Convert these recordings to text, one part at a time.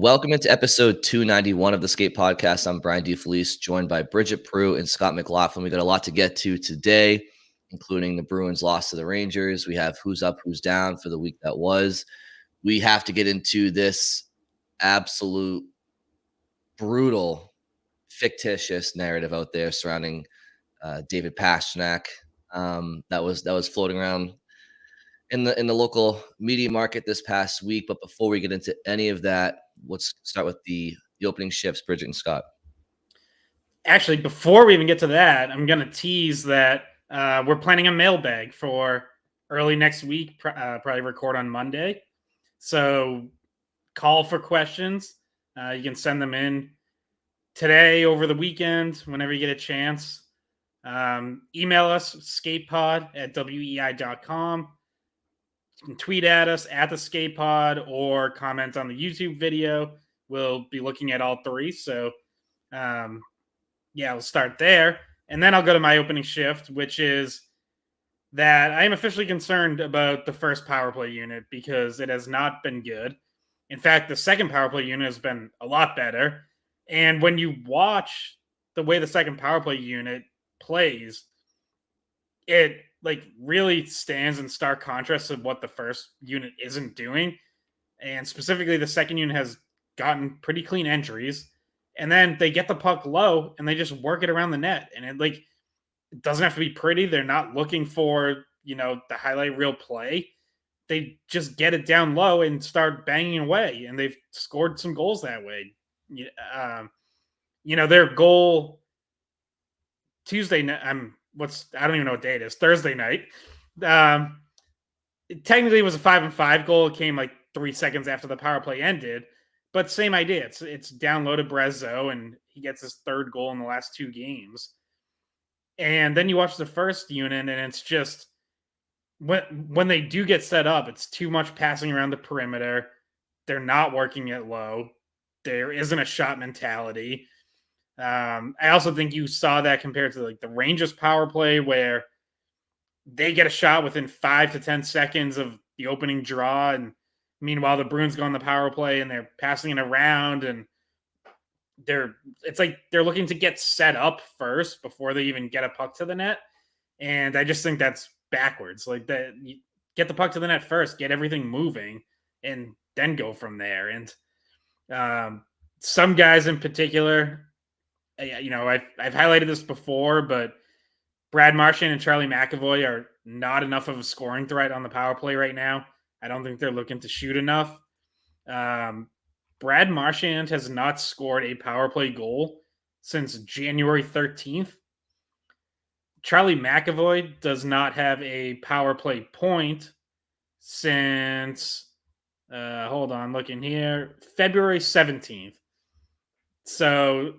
welcome into episode 291 of the Skate Podcast. I'm Brian DeFelice, joined by Bridget Prue and Scott McLaughlin. We got a lot to get to today, including the Bruins loss to the Rangers. We have who's up, who's down for the week that was. We have to get into this absolute brutal, fictitious narrative out there surrounding David Pastrnak that was floating around in the local media market this past week. But before we get into any of that, let's start with the opening shifts, Bridget and Scott. Actually, before we even get to that, I'm going to tease that we're planning a mailbag for early next week, probably record on Monday. So call for questions. You can send them in today, over the weekend, whenever you get a chance. Email us, skatepod@weei.com. You can tweet at us at the skatepod or comment on the YouTube video. We'll be looking at all three. So, we'll start there. And then I'll go to my opening shift, which is that I am officially concerned about the first power play unit because it has not been good. In fact, the second power play unit has been a lot better. And when you watch the way the second power play unit plays, it really stands in stark contrast to what the first unit isn't doing. And specifically, the second unit has gotten pretty clean entries. And then they get the puck low and they just work it around the net. And it doesn't have to be pretty. They're not looking for, the highlight reel play. They just get it down low and start banging away. And they've scored some goals that way. Their goal Tuesday night, I don't even know what day it is. Thursday night. It technically was a 5-on-5 goal. It came 3 seconds after the power play ended. But same idea. It's down low to Brezzo, and he gets his third goal in the last 2 games. And then you watch the first unit, and it's just when they do get set up, it's too much passing around the perimeter. They're not working it low. There isn't a shot mentality. I also think you saw that compared to the Rangers power play, where they get a shot within 5 to 10 seconds of the opening draw, and meanwhile the Bruins go on the power play and they're passing it around, and they're looking to get set up first before they even get a puck to the net. And I just think that's backwards. That you get the puck to the net first, get everything moving, and then go from there. And some guys in particular, I've highlighted this before, but Brad Marchand and Charlie McAvoy are not enough of a scoring threat on the power play right now. I don't think they're looking to shoot enough. Brad Marchand has not scored a power play goal since January 13th. Charlie McAvoy does not have a power play point since, looking here, February 17th. So,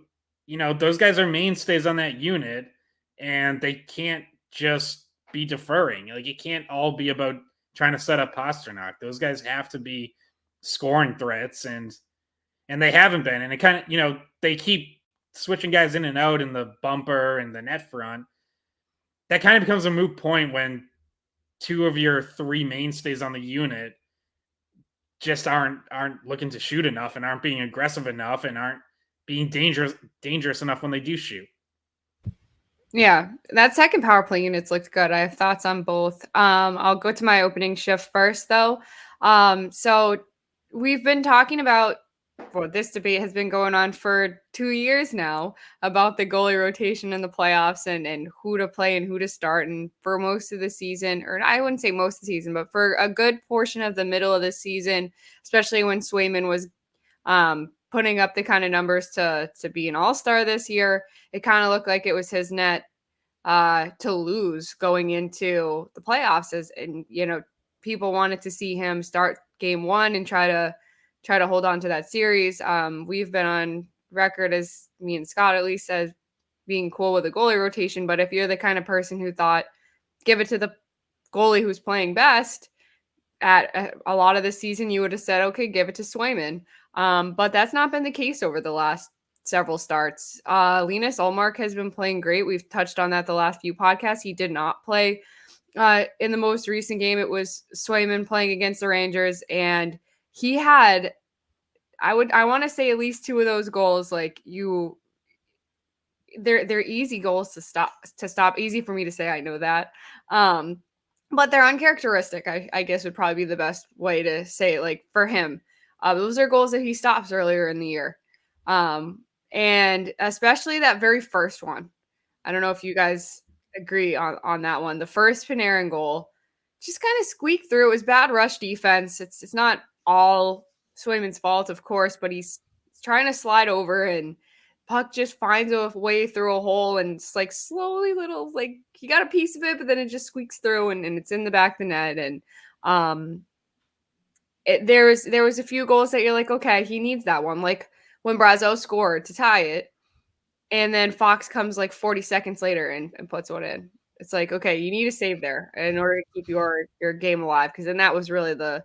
those guys are mainstays on that unit, and they can't just be deferring. It can't all be about trying to set up Pastrnak. Those guys have to be scoring threats, and they haven't been. And it kind of, they keep switching guys in and out in the bumper and the net front. That kind of becomes a moot point when 2 of your 3 mainstays on the unit just aren't looking to shoot enough and aren't being aggressive enough and aren't being dangerous enough when they do shoot. Yeah, that second power play unit's looked good. I have thoughts on both. I'll go to my opening shift first, though. So we've been talking about, this debate has been going on for 2 years now about the goalie rotation in the playoffs and who to play and who to start. And for most of the season, or I wouldn't say most of the season, but for a good portion of the middle of the season, especially when Swayman was putting up the kind of numbers to be an all-star this year, it kind of looked like it was his net to lose going into the playoffs. And people wanted to see him start game 1 and try to hold on to that series. We've been on record, as me and Scott at least, as being cool with a goalie rotation. But if you're the kind of person who thought, give it to the goalie who's playing best at a lot of the season, you would have said, okay, give it to Swayman. But that's not been the case over the last several starts. Linus Ullmark has been playing great. We've touched on that the last few podcasts. He did not play in the most recent game. It was Swayman playing against the Rangers, and he had I want to say at least 2 of those goals, like they're easy goals to stop. Easy for me to say, I know that. But they're uncharacteristic, I guess would probably be the best way to say it. Like for him, those are goals that he stops earlier in the year. And especially that very first one. I don't know if you guys agree on that one. The first Panarin goal just kind of squeaked through. It was bad rush defense. It's not all Swayman's fault, of course, but he's trying to slide over and puck just finds a way through a hole and it's like slowly little, like he got a piece of it, but then it just squeaks through and it's in the back of the net. And there was a few goals that you're like, okay, he needs that one. Like when Brazeau scored to tie it, and then Fox comes like 40 seconds later and puts one in. It's like, okay, you need to save there in order to keep your game alive. Because then that was really the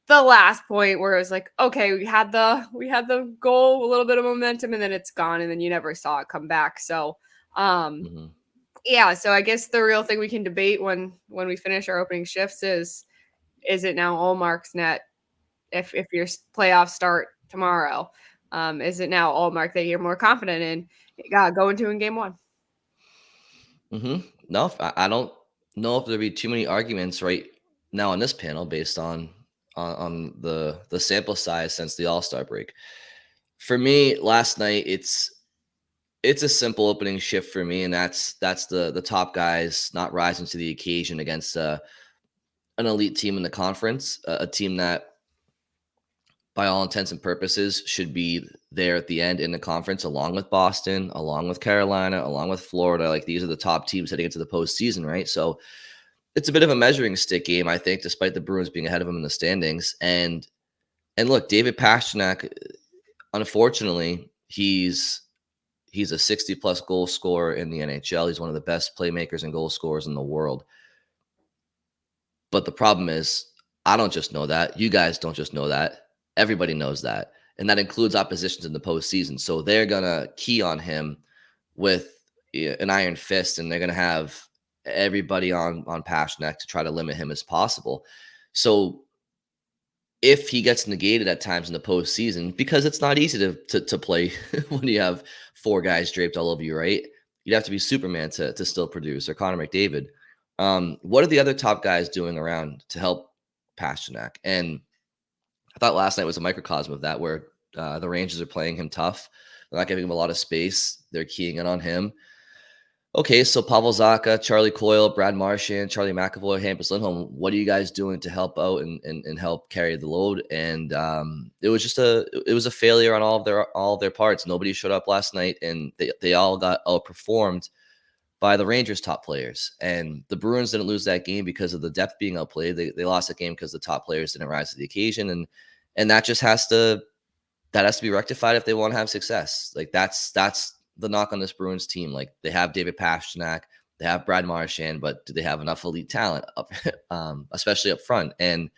last point where it was like, okay, we had the goal, a little bit of momentum, and then it's gone, and then you never saw it come back. So, yeah. So I guess the real thing we can debate when we finish our opening shifts is it now Ullmark's net if your playoffs start tomorrow? Is it now Ullmark that you're more confident in going to in game 1? No, I don't know if there'd be too many arguments right now on this panel based on the sample size since the All-Star break. For me, last night it's a simple opening shift for me, and that's the top guys not rising to the occasion against an elite team in the conference, a team that by all intents and purposes should be there at the end in the conference, along with Boston, along with Carolina, along with Florida. Like these are the top teams heading into the postseason, right? So it's a bit of a measuring stick game, I think, despite the Bruins being ahead of them in the standings. And look, David Pastrnak, unfortunately, he's a 60-plus goal scorer in the NHL. He's one of the best playmakers and goal scorers in the world. But the problem is, I don't just know that. You guys don't just know that. Everybody knows that. And that includes oppositions in the postseason. So they're going to key on him with an iron fist, and they're going to have everybody on Pastrnak to try to limit him as possible. So if he gets negated at times in the postseason, because it's not easy to play when you have 4 guys draped all over you, right? You'd have to be Superman to still produce, or Connor McDavid. What are the other top guys doing around to help Pastrnak? And I thought last night was a microcosm of that, where the Rangers are playing him tough. They're not giving him a lot of space. They're keying in on him. Okay, so Pavel Zacha, Charlie Coyle, Brad Marchand, Charlie McAvoy, Hampus Lindholm, what are you guys doing to help out and help carry the load? And it was just a failure on all of their parts. Nobody showed up last night, and they all got outperformed by the Rangers' top players. And the Bruins didn't lose that game because of the depth being outplayed. They lost that game because the top players didn't rise to the occasion. And that just has to be rectified if they want to have success. Like that's the knock on this Bruins team. Like they have David Pastrnak, they have Brad Marchand, but do they have enough elite talent up, especially up front? And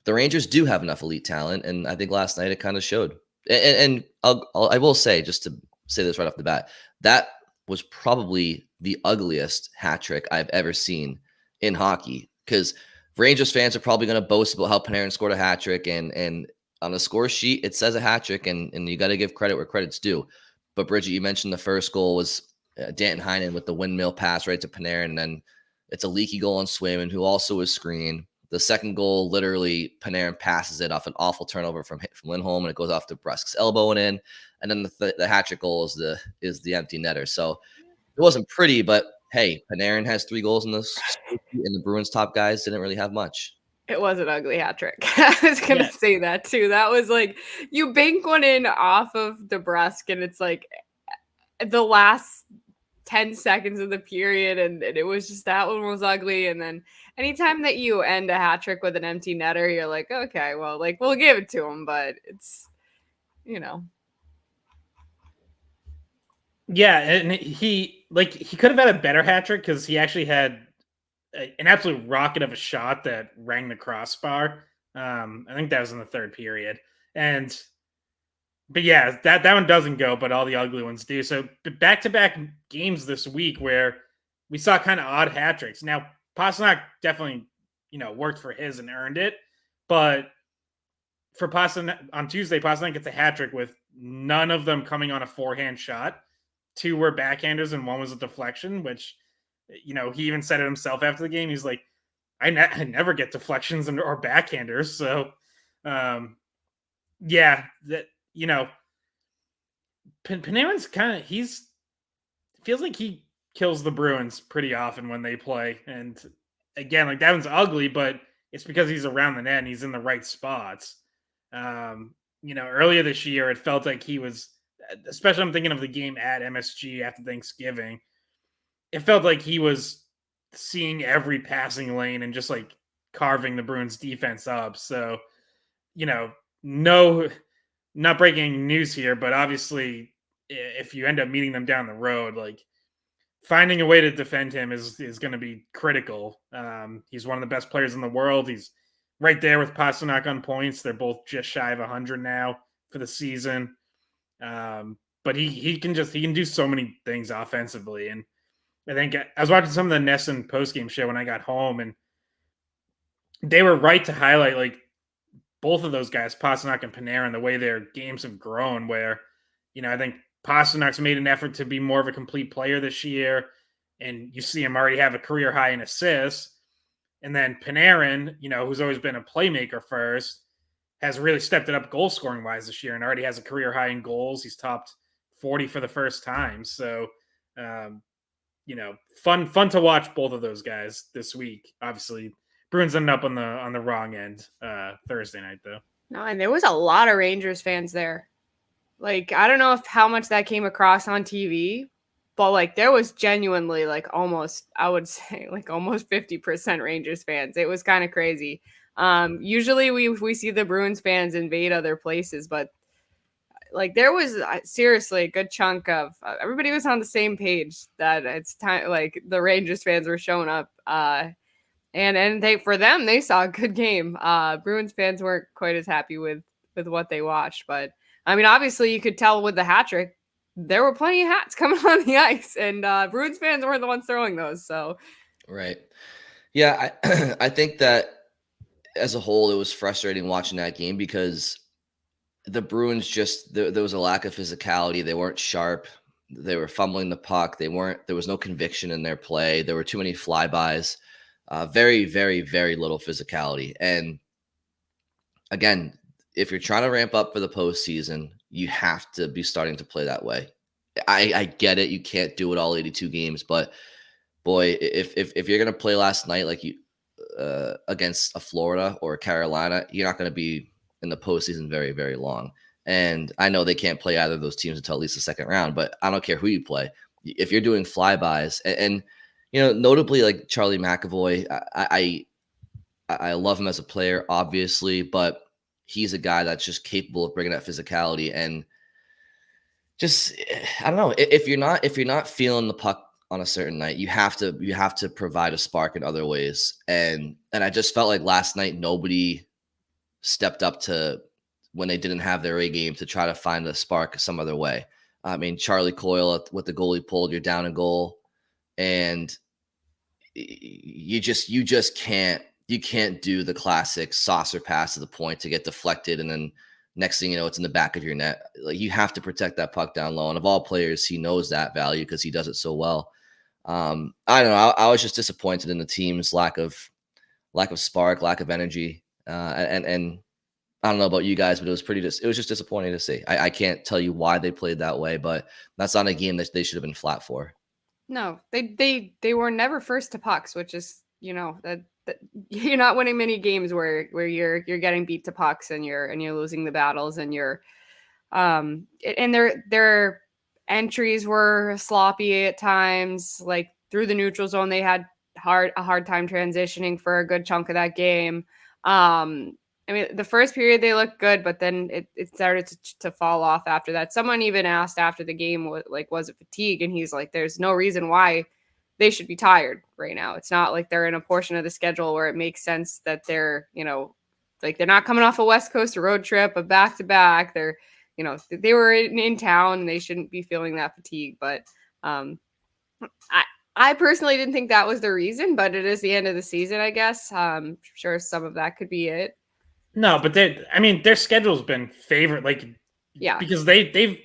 the Rangers do have enough elite talent. And I think last night it kind of showed. And I will say, just to say this right off the bat, that was probably the ugliest hat trick I've ever seen in hockey, because Rangers fans are probably going to boast about how Panarin scored a hat trick, and on the score sheet it says a hat trick, and you got to give credit where credit's due. But Bridget, you mentioned the first goal was Danton Heinen with the windmill pass right to Panarin, and then it's a leaky goal on Swayman, who also was screened. The second goal, literally Panarin passes it off an awful turnover from Lindholm, and it goes off to Brusk's elbow and in. And then the hat trick goal is the empty netter. So it wasn't pretty, but hey, Panarin has 3 goals in this, and the Bruins top guys didn't really have much. It was an ugly hat trick. I was going to say that too. That was like, you bank one in off of DeBrusk, and it's like the last 10 seconds of the period, and it was just, that one was ugly. And then anytime that you end a hat trick with an empty netter, you're like, okay, well, like we'll give it to him, but it's, Yeah, and he could have had a better hat trick, because he actually had an absolute rocket of a shot that rang the crossbar. I think that was in the 3rd period. But yeah, that one doesn't go, but all the ugly ones do. So back-to-back games this week where we saw kind of odd hat tricks. Now, Pastrnak definitely, worked for his and earned it, but for Pastrnak on Tuesday, Pastrnak gets a hat trick with none of them coming on a forehand shot. 2 were backhanders and 1 was a deflection, which, he even said it himself after the game. He's like, I never get deflections or backhanders. So, yeah, that, Panarin's feels like he kills the Bruins pretty often when they play. And again, like, that one's ugly, but it's because he's around the net and he's in the right spots. Earlier this year, it felt like he was, especially I'm thinking of the game at MSG after Thanksgiving, it felt like he was seeing every passing lane and just like carving the Bruins defense up. So, no, not breaking news here, but obviously if you end up meeting them down the road, like, finding a way to defend him is going to be critical. He's one of the best players in the world. He's right there with Pastrnak on points. They're both just shy of 100 now for the season. But he can do so many things offensively. And I think I was watching some of the Nesson postgame show when I got home, and they were right to highlight like both of those guys, Pastrnak and Panarin, the way their games have grown. Where, I think Pasternak's made an effort to be more of a complete player this year, and you see him already have a career high in assists. And then Panarin, who's always been a playmaker first, has really stepped it up goal scoring wise this year and already has a career high in goals. He's topped 40 for the first time. So, fun to watch both of those guys this week. Obviously, Bruins ended up on the wrong end Thursday night though. No, and there was a lot of Rangers fans there. Like, I don't know how much that came across on TV, but like there was genuinely like almost 50% Rangers fans. It was kind of crazy. Usually we see the Bruins fans invade other places, but like there was seriously a good chunk of everybody was on the same page that it's time, like the Rangers fans were showing up. And they saw a good game. Bruins fans weren't quite as happy with what they watched, but I mean, obviously you could tell with the hat trick, there were plenty of hats coming on the ice, and Bruins fans weren't the ones throwing those. So, right, yeah, I think that as a whole, it was frustrating watching that game because the Bruins just there was a lack of physicality. They weren't sharp. They were fumbling the puck. There was no conviction in their play. There were too many flybys. Very, very, very little physicality. And again, if you're trying to ramp up for the postseason, you have to be starting to play that way. I get it. You can't do it all 82 games, but boy, if you're going to play last night like you against a Florida or a Carolina, you're not going to be in the postseason very, very long. And I know they can't play either of those teams until at least the second round, but I don't care who you play. If you're doing flybys and notably like Charlie McAvoy, I love him as a player, obviously, but he's a guy that's just capable of bringing that physicality and just, I don't know, if you're not feeling the puck on a certain night, you have to provide a spark in other ways. And I just felt like last night nobody stepped up to when they didn't have their A game to try to find a spark some other way. I mean, Charlie Coyle with the goalie pulled, you're down a goal, and you just can't do the classic saucer pass to the point to get deflected, and then next thing you know, it's in the back of your net. Like, you have to protect that puck down low. And of all players, he knows that value because he does it so well. I don't know. I was just disappointed in the team's lack of spark, lack of energy. And I don't know about you guys, but it was just disappointing to see. I can't tell you why they played that way, but that's not a game that they should have been flat for. No, they were never first to pucks, which is, that you're not winning many games where you're getting beat to pucks and you're losing the battles, and and their entries were sloppy at times. Like through the neutral zone, they had a hard time transitioning for a good chunk of that game. I mean, the first period they looked good, but then it started to fall off after that. Someone even asked after the game, was it fatigue? And he's like, there's no reason why they should be tired right now. It's not like they're in a portion of the schedule where it makes sense that they're, they're not coming off a West Coast road trip, a back-to-back. They're, they were in town and they shouldn't be feeling that fatigue. But I personally didn't think that was the reason, but it is the end of the season, I guess. I'm sure some of that could be it. No, but their schedule's been favored, because they've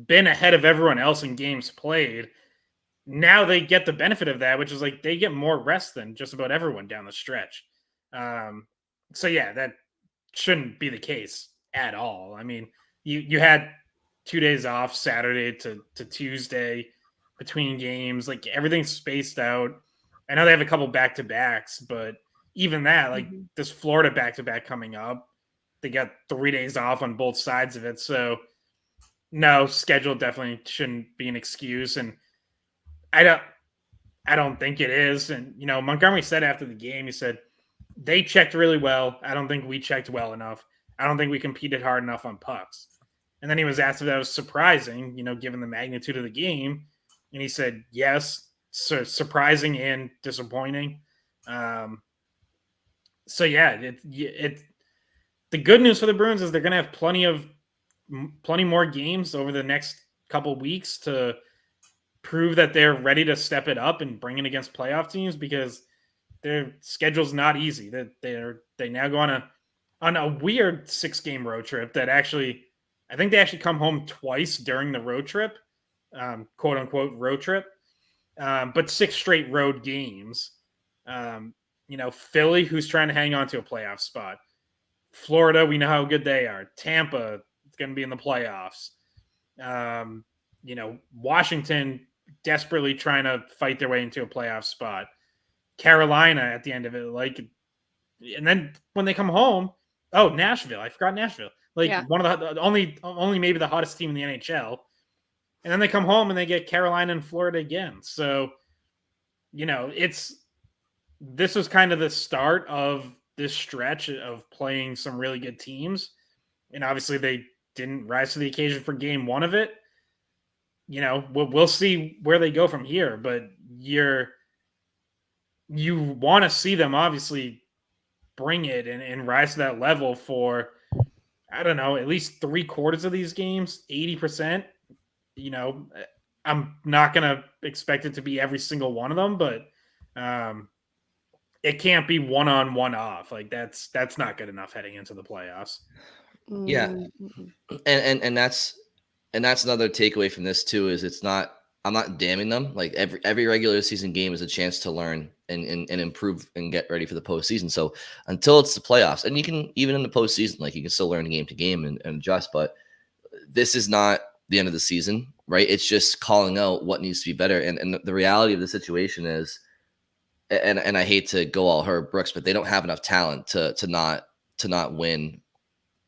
been ahead of everyone else in games played. Now they get the benefit of that, which is like they get more rest than just about everyone down the stretch. So yeah, that shouldn't be the case at all. I mean, you had 2 days off, Saturday to Tuesday between games, like everything's spaced out. I know they have a couple back to backs, but even that, like this Florida back to back coming up, they got 3 days off on both sides of it. So no, schedule definitely shouldn't be an excuse, and I don't think it is. And Montgomery said after the game, he said they checked really well. I don't think we checked well enough. I don't think we competed hard enough on pucks. And then he was asked if that was surprising, given the magnitude of the game, and he said yes, surprising and disappointing. So yeah, the good news for the Bruins is they're going to have plenty more games over the next couple weeks to prove that they're ready to step it up and bring it against playoff teams, because their schedule's not easy. They now go on a weird 6-game road trip that actually, I think they actually come home twice during the road trip, quote unquote road trip, but 6 straight road games. Philly, who's trying to hang on to a playoff spot. Florida, we know how good they are. Tampa, it's going to be in the playoffs. Washington, desperately trying to fight their way into a playoff spot. Carolina at the end of it, and then when they come home, Nashville. I forgot Nashville. One of the only maybe the hottest team in the NHL. And then they come home and they get Carolina and Florida again. So, this was kind of the start of this stretch of playing some really good teams. And obviously they didn't rise to the occasion for game 1 of it. We'll see where they go from here, but you want to see them obviously bring it and rise to that level for, I don't know, at least 3/4 of these games, 80%. I'm not going to expect it to be every single one of them, but it can't be one-on-one off. That's not good enough heading into the playoffs. Yeah. And that's another takeaway from this too, is I'm not damning them. Like every regular season game is a chance to learn and improve and get ready for the postseason. So until it's the playoffs, and you can, even in the postseason, you can still learn game to game and adjust, but this is not the end of the season, right? It's just calling out what needs to be better. And the reality of the situation is, and I hate to go all Herb Brooks, but they don't have enough talent to not win,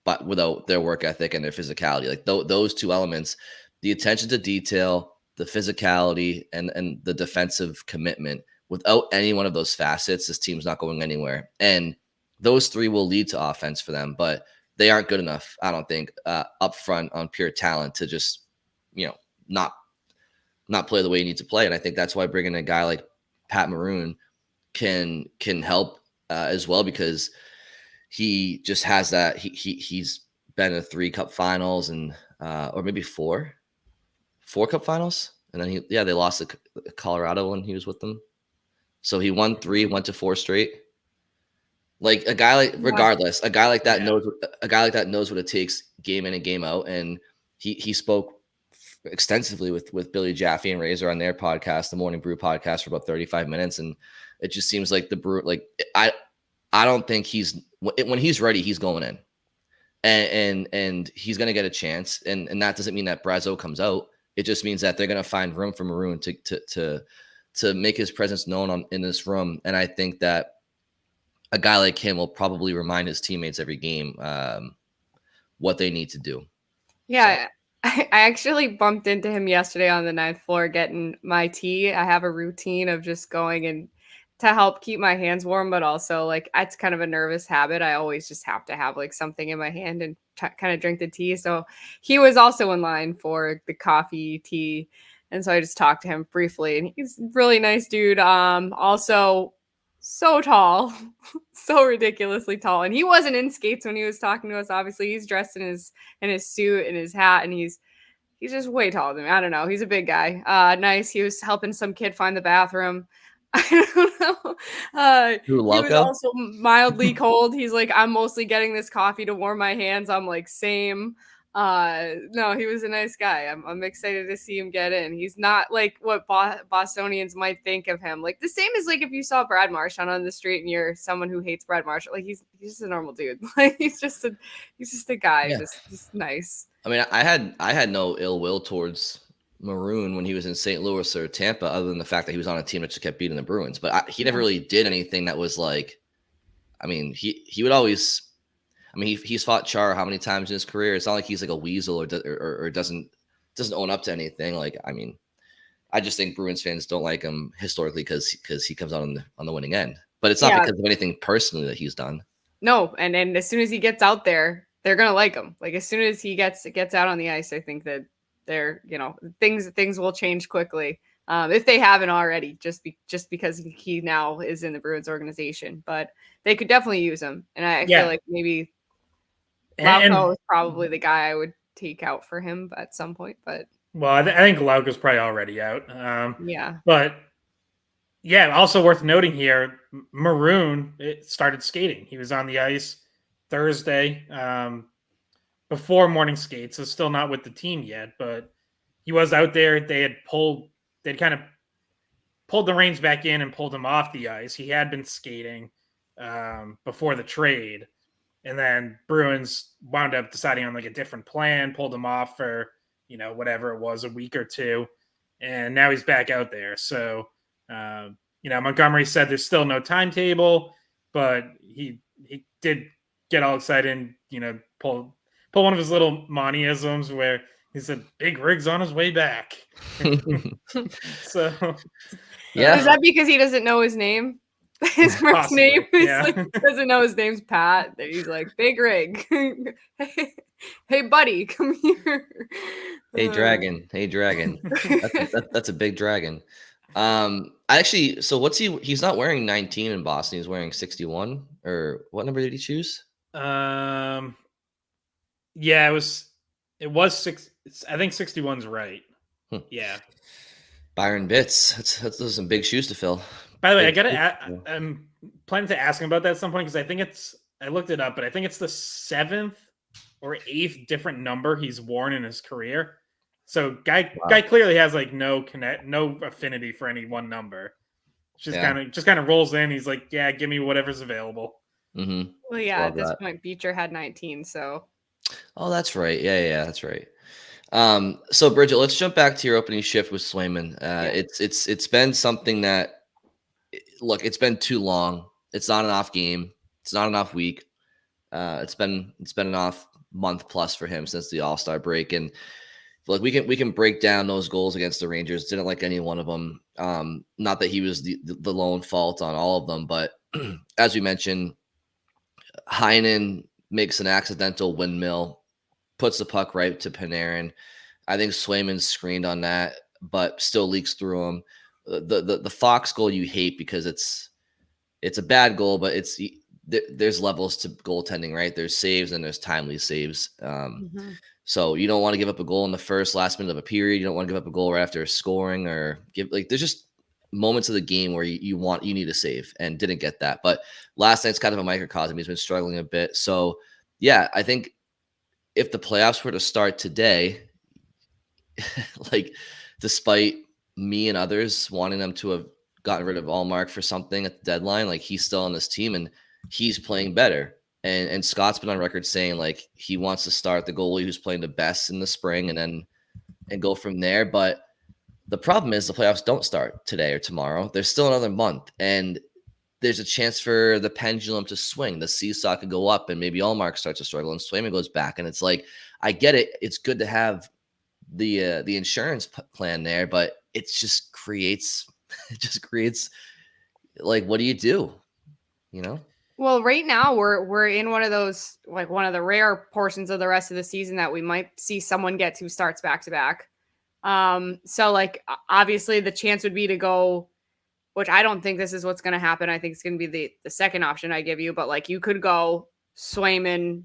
but without their work ethic and their physicality. Those two elements, the attention to detail, the physicality, and the defensive commitment, without any one of those facets, this team's not going anywhere. And those 3 will lead to offense for them, but they aren't good enough, I don't think, up front on pure talent to just, not play the way you need to play. And I think that's why bringing a guy like Pat Maroon can help as well, because he just has that. He's been in 3 cup finals and or maybe 4 cup finals, and then they lost to Colorado when he was with them. So he won 3, went to 4 straight. A guy like a guy like that knows what it takes game in and game out. And he spoke extensively with Billy Jaffe and Razor on their podcast, the Morning Brew podcast, for about 35 minutes, and it just seems like the Brew, I don't think when he's ready, he's going in, and he's going to get a chance. And that doesn't mean that Brazeau comes out. It just means that they're going to find room for Maroon to make his presence known in this room. And I think that a guy like him will probably remind his teammates every game what they need to do. Yeah. So. I actually bumped into him yesterday on the 9th floor getting my tea. I have a routine of just going and to help keep my hands warm, but also it's kind of a nervous habit. I always just have to have something in my hand and kind of drink the tea. So he was also in line for the coffee, tea. And so I just talked to him briefly, and he's a really nice dude. Also so tall, so ridiculously tall. And he wasn't in skates when he was talking to us. Obviously he's dressed in his suit and his hat, and he's just way taller than me. I don't know. He's a big guy. Nice. He was helping some kid find the bathroom. I don't know. Who, He was Lauko? also mildly cold. He's like, I'm mostly getting this coffee to warm my hands. I'm like, same. No, he was a nice guy. I'm excited to see him get in. He's not like what Bostonians might think of him. Like the same as like if you saw Brad Marchand on the street and you're someone who hates Brad Marchand, like he's just a normal dude. Like he's just a guy, Yeah. just nice. I mean, I had no ill will towards Maroon when he was in St. Louis or Tampa, other than the fact that he was on a team that just kept beating the Bruins. But he never really did anything that was like, I mean, he would always. I mean, he's fought Char how many times in his career? It's not like he's like a weasel or doesn't own up to anything. Like, I mean, I just think Bruins fans don't like him historically because he comes out on the winning end. But it's not because of anything personally that he's done. No, and as soon as he gets out there, they're gonna like him. Like as soon as he gets out on the ice, I think that they're things will change quickly. If they haven't already, just because he now is in the Bruins organization, but they could definitely use him. And I feel like maybe Lauko is probably the guy I would take out for him at some point. But I think Lauko's probably already out. Yeah, but yeah, also worth noting here, Maroon started skating. He was on the ice Thursday before morning skates, so still not with the team yet, but he was out there. They'd kind of pulled the reins back in and pulled him off the ice. He had been skating before the trade, and then Bruins wound up deciding on like a different plan, pulled him off for, whatever it was, a week or two, and now he's back out there. So, Montgomery said there's still no timetable, but he did get all excited and, pull one of his little Monty-isms where he said, "Big Rig's on his way back." So, yeah. Is that because he doesn't know his name? His first name is like, he doesn't know his name's Pat. He's like, Big Rig. Hey, buddy, come here. Hey, dragon. That's a big dragon. So he's not wearing 19 in Boston. He's wearing 61, or what number did he choose? Yeah, it was 6. I think 61's right. Yeah. Byron Bitts. Those are some big shoes to fill. By the way, I'm planning to ask him about that at some point because I think I looked it up, but I think it's the 7th or 8th different number he's worn in his career. So guy clearly has like no affinity for any one number. Just kind of rolls in. He's like, yeah, give me whatever's available. Mm-hmm. Well, yeah, at this point, Beecher had 19, so. Oh, that's right. Yeah, that's right. So Bridget, let's jump back to your opening shift with Swayman. It's been something that, look, it's been too long. It's not an off game. It's not an off week. It's been an off month plus for him since the All-Star break. And look, we can break down those goals against the Rangers. Didn't like any one of them. Not that he was the lone fault on all of them, but as we mentioned, Heinen makes an accidental windmill, puts the puck right to Panarin. I think Swayman's screened on that, but still leaks through him. The Fox goal you hate because it's a bad goal, but there's levels to goaltending, right? There's saves and there's timely saves. So you don't want to give up a goal in the last minute of a period. You don't want to give up a goal right after scoring or there's just moments of the game where you need to save and didn't get that. But last night's kind of a microcosm. He's been struggling a bit. So yeah, I think if the playoffs were to start today, like despite me and others wanting them to have gotten rid of Ullmark for something at the deadline, like he's still on this team and he's playing better. And Scott's been on record saying like he wants to start the goalie who's playing the best in the spring and go from there. But the problem is the playoffs don't start today or tomorrow. There's still another month, and there's a chance for the pendulum to swing. The seesaw could go up, and maybe Ullmark starts to struggle, and Swayman goes back. And it's like, I get it. It's good to have the insurance plan there, but it just creates like, what do you do? Well, right now we're in one of those, like one of the rare portions of the rest of the season that we might see someone get 2 starts back to back. So like obviously the chance would be to go, which I don't think this is what's going to happen. I think it's going to be the second option I give you, but like you could go Swayman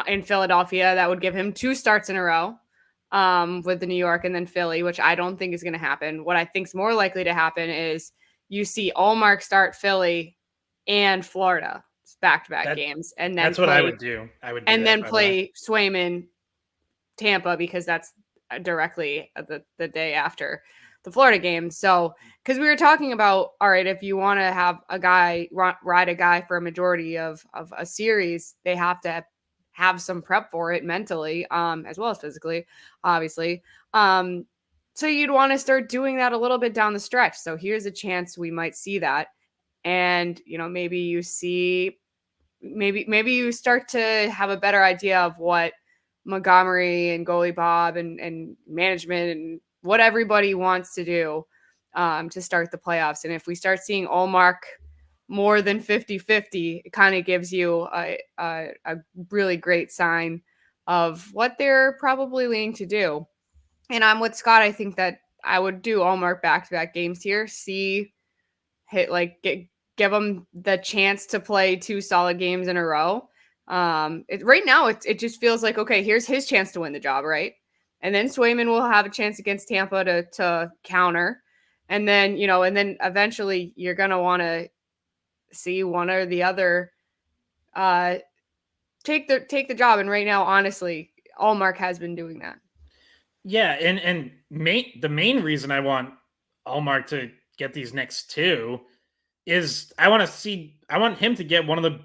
in Philadelphia. That would give him 2 starts in a row with the New York and then Philly, which I don't think is going to happen. What I think is more likely to happen is you see Ullmark start Philly and Florida back-to-back games, and then that's what I would do. I would do and that, then by the play way. Swayman Tampa, because that's directly the day after the Florida game. So, because we were talking about, all right, if you want to have a guy ride a guy for a majority of a series, they have to have some prep for it mentally, as well as physically, obviously. So you'd want to start doing that a little bit down the stretch. So here's a chance we might see that. And, maybe you see, maybe you start to have a better idea of what Montgomery and goalie Bob and management and what everybody wants to do to start the playoffs. And if we start seeing Ullmark more than 50-50, it kind of gives you a really great sign of what they're probably leaning to do. And I'm with Scott. I think that I would do Ullmark back-to-back games here. Give them the chance to play 2 solid games in a row. Right now, it just feels like, okay, here's his chance to win the job, right? And then Swayman will have a chance against Tampa to counter. And then, eventually you're going to want to see one or the other take the job. And right now, honestly, Ullmark has been doing that. Yeah, and the main reason I want Ullmark to get these next 2 is I want him to get one of the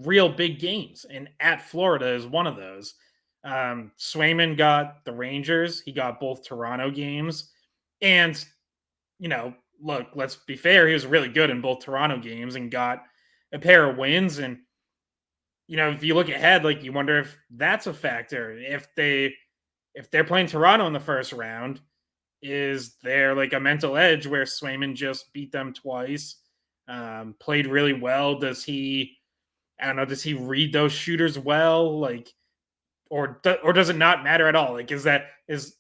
real big games, and at Florida is one of those. Swayman got the Rangers, he got both Toronto games, and look, let's be fair, he was really good in both Toronto games and got a pair of wins. And if you look ahead, like, you wonder if that's a factor. If they're playing Toronto in the first round, is there like a mental edge where Swayman just beat them twice, played really well? Does he read those shooters well? Like, or does it not matter at all? Like, is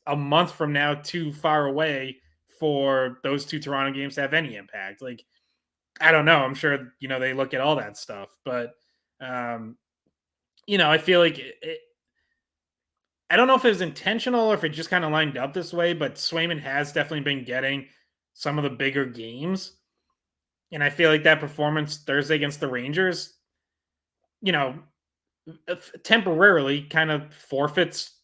a month from now too far away for those 2 Toronto games to have any impact? Like, I don't know. I'm sure, they look at all that stuff, but, I feel like I don't know if it was intentional or if it just kind of lined up this way, but Swayman has definitely been getting some of the bigger games. And I feel like that performance Thursday against the Rangers, temporarily kind of forfeits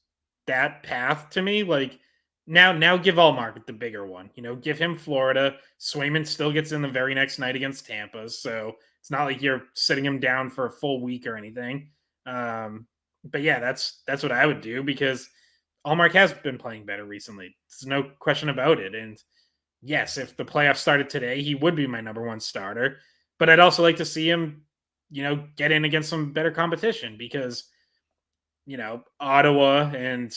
that path to me. Like, now give Ullmark the bigger one. Give him Florida. Swayman still gets in the very next night against Tampa, so it's not like you're sitting him down for a full week or anything. But yeah, that's what I would do, because Ullmark has been playing better recently. There's no question about it. And yes, if the playoffs started today, he would be my number 1 starter. But I'd also like to see him, get in against some better competition, because, Ottawa and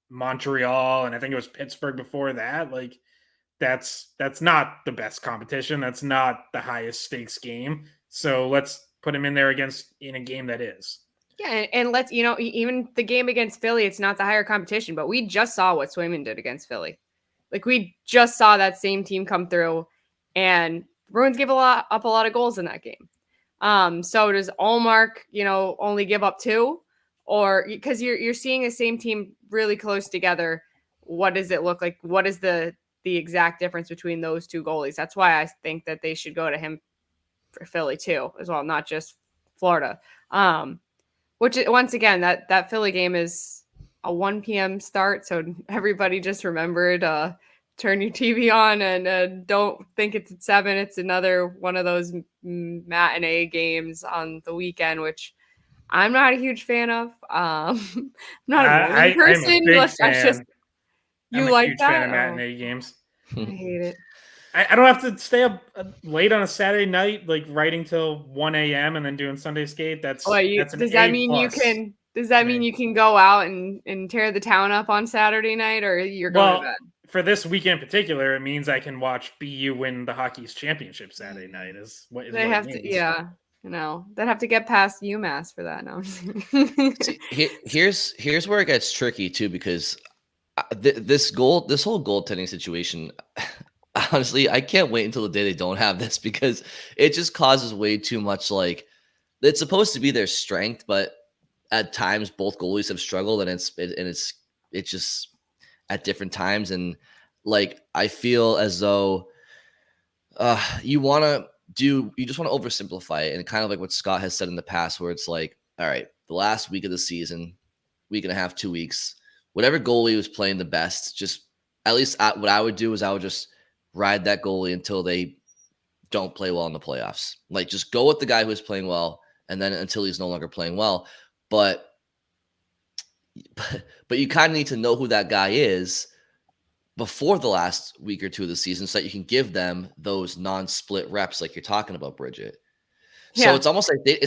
Montreal, and I think it was Pittsburgh before that, like, that's not the best competition. That's not the highest stakes game. So let's put him in there in a game that is. Yeah, and let's, even the game against Philly, it's not the higher competition, but we just saw what Swayman did against Philly. Like, we just saw that same team come through, and Bruins give up a lot of goals in that game. So does Ullmark, only give up 2? Or because you're seeing the same team really close together, what does it look like? What is the exact difference between those 2 goalies? That's why I think that they should go to him for Philly too, as well, not just Florida. Which, once again, that Philly game is a 1 p.m. start, so everybody just remember to turn your TV on and don't think it's at 7. It's another one of those matinee games on the weekend, which I'm not a huge fan of. I'm not a morning person. I'm a big fan. You like huge that? fan of matinee games. I hate it. I don't have to stay up late on a Saturday night, like writing till 1 a.m. and then doing Sunday skate. That's does that mean you can go out and tear the town up on Saturday night, or you're going to bed? For this weekend in particular, it means I can watch BU win the hockey's championship Saturday night. They have to, yeah. They'd have to get past UMass for that. No, See, here's where it gets tricky too, because this whole goaltending situation, honestly, I can't wait until the day they don't have this, because it just causes way too much. Like, it's supposed to be their strength, but at times both goalies have struggled, and it's just at different times. And like, I feel as though You just want to oversimplify it, and kind of like what Scott has said in the past, where it's like, all right, the last week of the season, week and a half, 2 weeks, whatever goalie was playing the best, just at least what I would do is I would just ride that goalie until they don't play well in the playoffs. Like, just go with the guy who is playing well, and then until he's no longer playing well. But you kind of need to know who that guy is before the last week or two of the season, so that you can give them those non-split reps, like you're talking about, Bridget. So it's almost like they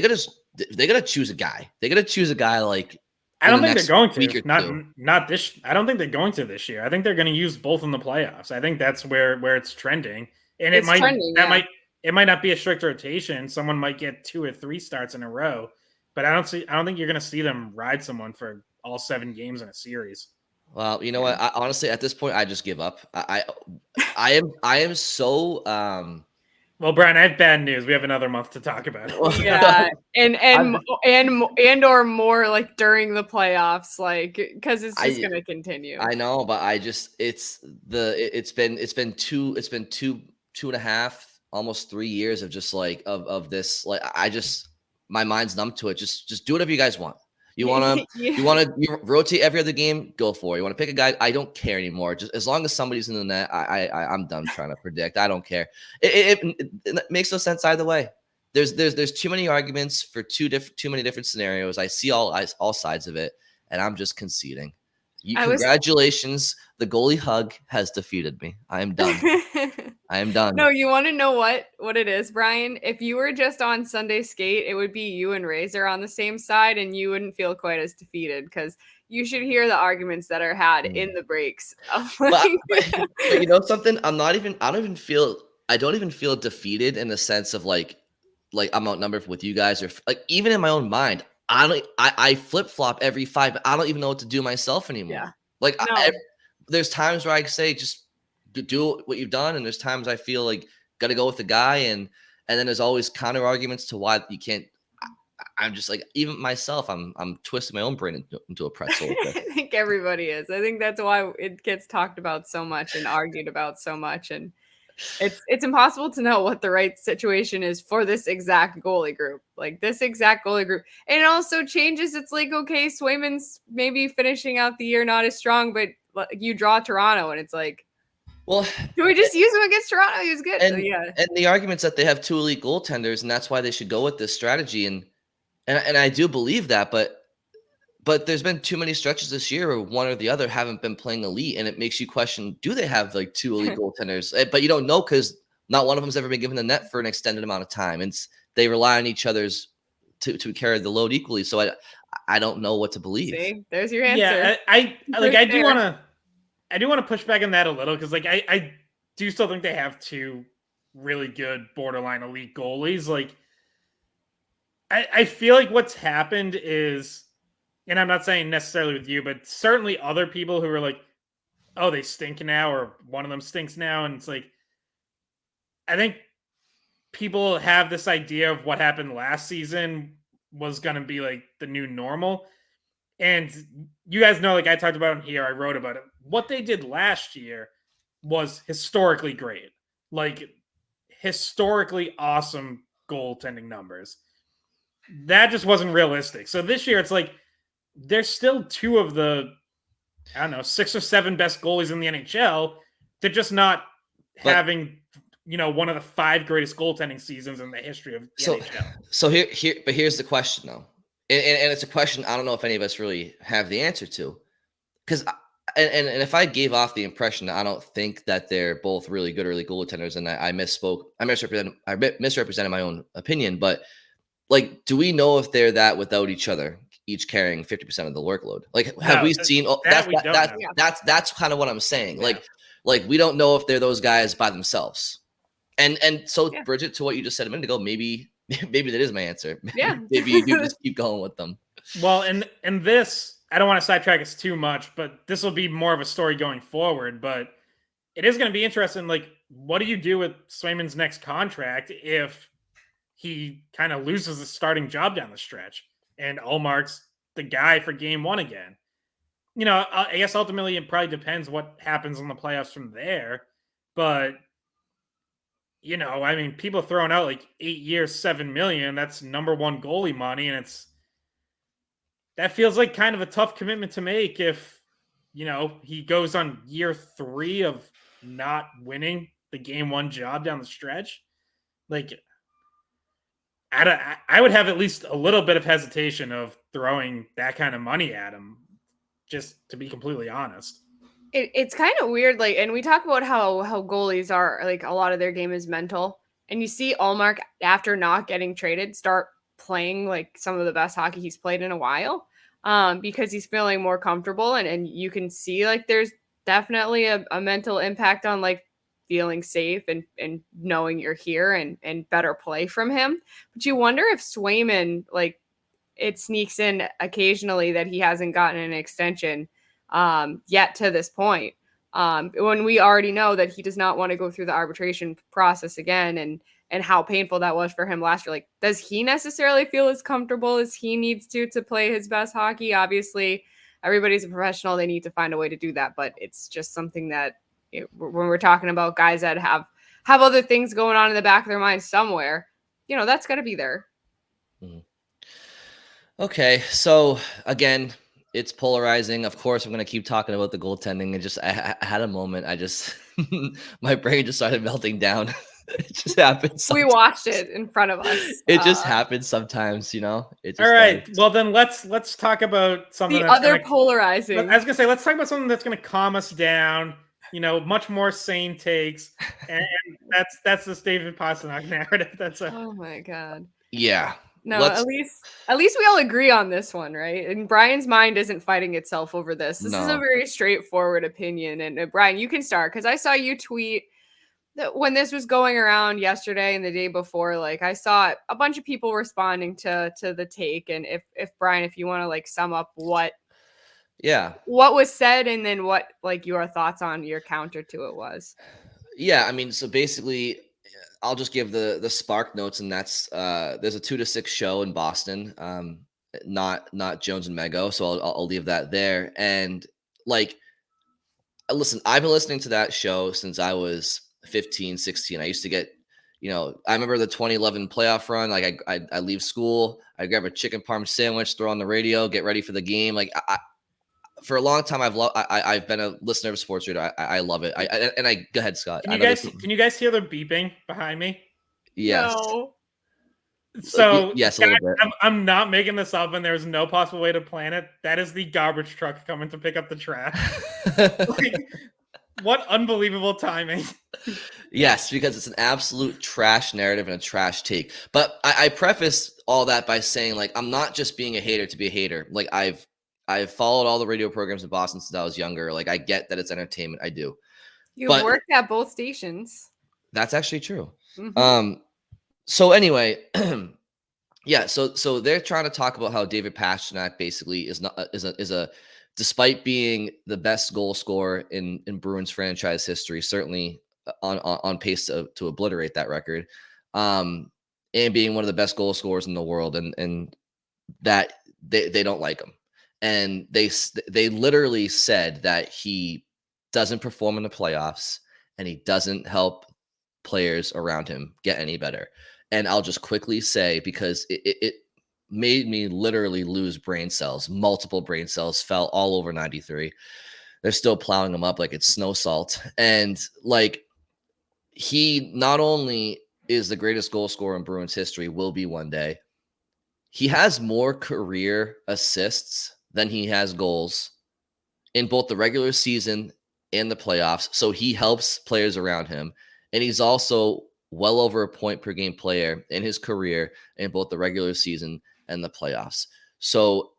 gotta choose a guy. They gotta choose a guy like. I don't think they're going week to. or two. Not this. I don't think they're going to this year. I think they're going to use both in the playoffs. I think that's where it's trending, and it might not be a strict rotation. Someone might get 2 or 3 starts in a row, but I don't think you're going to see them ride someone for all 7 games in a series. Well, you know what? Honestly, at this point, I just give up. I am so. Well, Brian, I have bad news. We have another month to talk about it. Yeah, and or more like during the playoffs, like because it's just going to continue. I know, but it's been two and a half, almost 3 years of just like of this. Like my mind's numb to it. Just do whatever you guys want. You want to rotate every other game, go for it. You want to pick a guy, I don't care anymore. Just as long as somebody's in the net, I'm done trying to predict. I don't care. It makes no sense either way. There's too many arguments for too many different scenarios. I see all sides of it, and I'm just conceding. Congratulations. The goalie hug has defeated me. I am done. I am done. No, you want to know what it is, Brian? If you were just on Sunday Skate, it would be you and Razor on the same side, and you wouldn't feel quite as defeated because you should hear the arguments that are had in the breaks. But you know something? I don't even feel defeated in the sense of like I'm outnumbered with you guys, or like even in my own mind. I flip flop every 5. I don't even know what to do myself anymore. Yeah. Like there's times where I say just do what you've done, and there's times I feel like got to go with the guy, and then there's always counter arguments to why you can't. I'm just like, even myself, I'm twisting my own brain into a pretzel. I think everybody is. I think that's why it gets talked about so much and argued about so much, and it's impossible to know what the right situation is for this exact goalie group. Like this exact goalie group. And it also changes. It's like, okay, Swayman's maybe finishing out the year not as strong, but you draw Toronto and it's like, well, do we just use him against Toronto? He was good. And, so, yeah. And the argument's that they have 2 elite goaltenders, and that's why they should go with this strategy. And I do believe that, but there's been too many stretches this year where one or the other haven't been playing elite, and it makes you question, do they have like 2 elite goaltenders? But you don't know because not one of them's ever been given the net for an extended amount of time. And they rely on each other's to carry the load equally. So I don't know what to believe. See, there's your answer. Yeah, I do want to push back on that a little because like I do still think they have 2 really good borderline elite goalies. Like I feel like what's happened is, and I'm not saying necessarily with you, but certainly other people who are like, oh, they stink now, or one of them stinks now. And it's like, I think people have this idea of what happened last season was going to be like the new normal. And you guys know, like I talked about it here, I wrote about it. What they did last year was historically great, like historically awesome goaltending numbers. That just wasn't realistic. So this year, it's like there's still 2 of the, I don't know, 6 or 7 best goalies in the NHL. They're just not having, one of the 5 greatest goaltending seasons in the history of the NHL. So here's the question though. And it's a question I don't know if any of us really have the answer to. Because and if I gave off the impression that I don't think that they're both really good early goaltenders, and I misspoke, I misrepresented my own opinion, but like, do we know if they're that without each other, each carrying 50% of the workload? Like, have we seen? That's kind of what I'm saying. Yeah. Like we don't know if they're those guys by themselves. And so, yeah. Bridget, to what you just said a minute ago, maybe that is my answer. Yeah, maybe you do just keep going with them. Well, and this, I don't want to sidetrack us too much, but this will be more of a story going forward. But it is going to be interesting. Like, what do you do with Swayman's next contract if he kind of loses his starting job down the stretch and Ullmark's the guy for game 1 again? I guess ultimately it probably depends what happens in the playoffs from there. But I mean, people throwing out like 8 years, $7 million. That's number one goalie money, and that feels like kind of a tough commitment to make if he goes on year 3 of not winning the game 1 job down the stretch. Like, I would have at least a little bit of hesitation of throwing that kind of money at him, just to be completely honest. It's kind of weird, like, and we talk about how goalies are, like, a lot of their game is mental, and you see Ullmark, after not getting traded, start playing like some of the best hockey he's played in a while, because he's feeling more comfortable, and you can see, like, there's definitely a mental impact on, like, feeling safe and knowing you're here, and better play from him. But you wonder if Swayman, like, it sneaks in occasionally that he hasn't gotten an extension yet to this point, when we already know that he does not want to go through the arbitration process again, and how painful that was for him last year. Like, does he necessarily feel as comfortable as he needs to play his best hockey? Obviously, everybody's a professional. They need to find a way to do that, but it's just something that when we're talking about guys that have other things going on in the back of their mind somewhere, that's got to be there. Mhm. Okay, so again, it's polarizing. Of course, I'm going to keep talking about the goaltending. I had a moment. My brain just started melting down. It just happens. We watched it in front of us. It just happens sometimes, It just All right. does. Well, then let's talk about something The that's other polarizing. I was gonna say, let's talk about something that's gonna calm us down. Much more sane takes, and that's this David Pastrnak narrative. Oh my god. Yeah. No, at least we all agree on this one, right? And Brian's mind isn't fighting itself over this. This is a very straightforward opinion. And Brian, you can start, because I saw you tweet that when this was going around yesterday and the day before, like, I saw a bunch of people responding to the take. And if Brian, if you want to, like, sum up what was said, and then what, like, your thoughts on your counter to it was. Yeah, I mean, so basically, I'll just give the spark notes, and that's there's a 2 to 6 show in Boston, not Jones and Mego, so I'll leave that there. And, like, listen, I've been listening to that show since I was 15, 16. I used to get, I remember the 2011 playoff run. Like, I leave school, I grab a chicken parm sandwich, throw on the radio, get ready for the game. Like, for a long time, I've been a listener of sports radio. I love it. I go ahead, Scott. Can you guys hear the beeping behind me? Yes. No. So yes, a little bit. I'm not making this up, and there's no possible way to plan it. That is the garbage truck coming to pick up the trash. Like, what unbelievable timing. Yes, because it's an absolute trash narrative and a trash take. But I preface all that by saying, like, I'm not just being a hater to be a hater. Like, I've followed all the radio programs in Boston since I was younger. Like, I get that it's entertainment. I do. You've worked at both stations. That's actually true. Mm-hmm. So anyway, yeah. So they're trying to talk about how David Pastrnak basically is a despite being the best goal scorer in Bruins franchise history, certainly on pace to obliterate that record, and being one of the best goal scorers in the world, and that they don't like him. And they literally said that he doesn't perform in the playoffs, and he doesn't help players around him get any better. And I'll just quickly say, because it made me literally lose brain cells. Multiple brain cells fell all over 93. They're still plowing them up like it's snow salt. And, like, he not only is the greatest goal scorer in Bruins history, will be one day, he has more career assists than he has goals in both the regular season and the playoffs. So he helps players around him. And he's also well over a point per game player in his career in both the regular season and the playoffs. So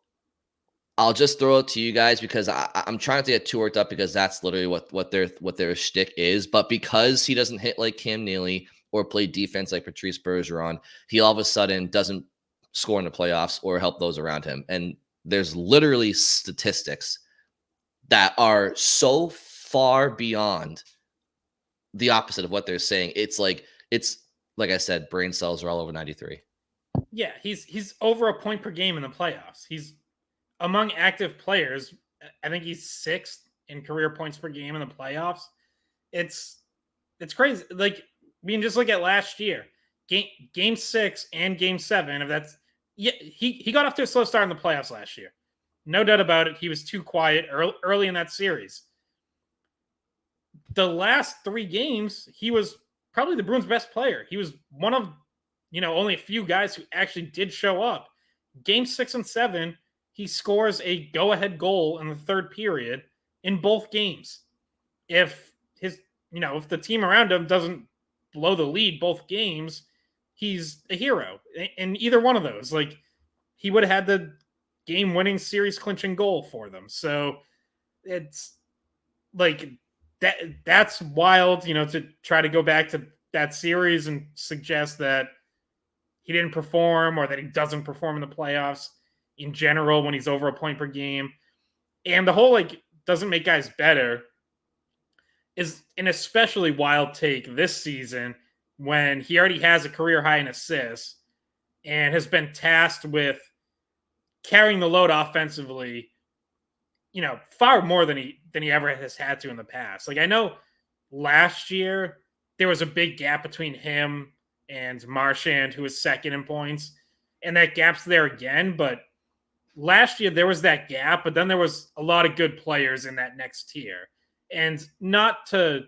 I'll just throw it to you guys, because I'm trying to get too worked up, because that's literally what their shtick is. But because he doesn't hit like Cam Neely or play defense like Patrice Bergeron, he all of a sudden doesn't score in the playoffs or help those around him. And there's literally statistics that are so far beyond the opposite of what they're saying. It's like I said, brain cells are all over 93. Yeah, he's over a point per game in the playoffs. He's among active players. I think he's 6th in career points per game in the playoffs. It's crazy. Like, mean, just look at last year, game 6 and game 7. He got off to a slow start in the playoffs last year. No doubt about it. He was too quiet early in that series. The last 3 games, he was probably the Bruins' best player. He was one of, only a few guys who actually did show up. Game 6 and 7, he scores a go-ahead goal in the third period in both games. If if the team around him doesn't blow the lead both games, he's a hero in either one of those. Like, he would have had the game-winning, series-clinching goal for them. So it's like that's wild, to try to go back to that series and suggest that he didn't perform or that he doesn't perform in the playoffs in general when he's over a point per game. And the whole doesn't make guys better is an especially wild take this season when he already has a career high in assists and has been tasked with carrying the load offensively, far more than he ever has had to in the past. Like, I know last year there was a big gap between him and Marchand, who was second in points, and that gap's there again. But last year there was that gap, but then there was a lot of good players in that next tier. And not to,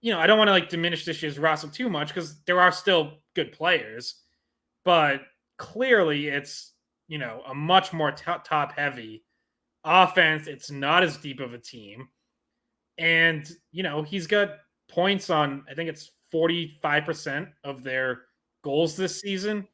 I don't want to diminish this year's roster too much because there are still good players, but clearly it's, a much more top heavy offense. It's not as deep of a team. And, he's got points on, I think it's 45% of their goals this season.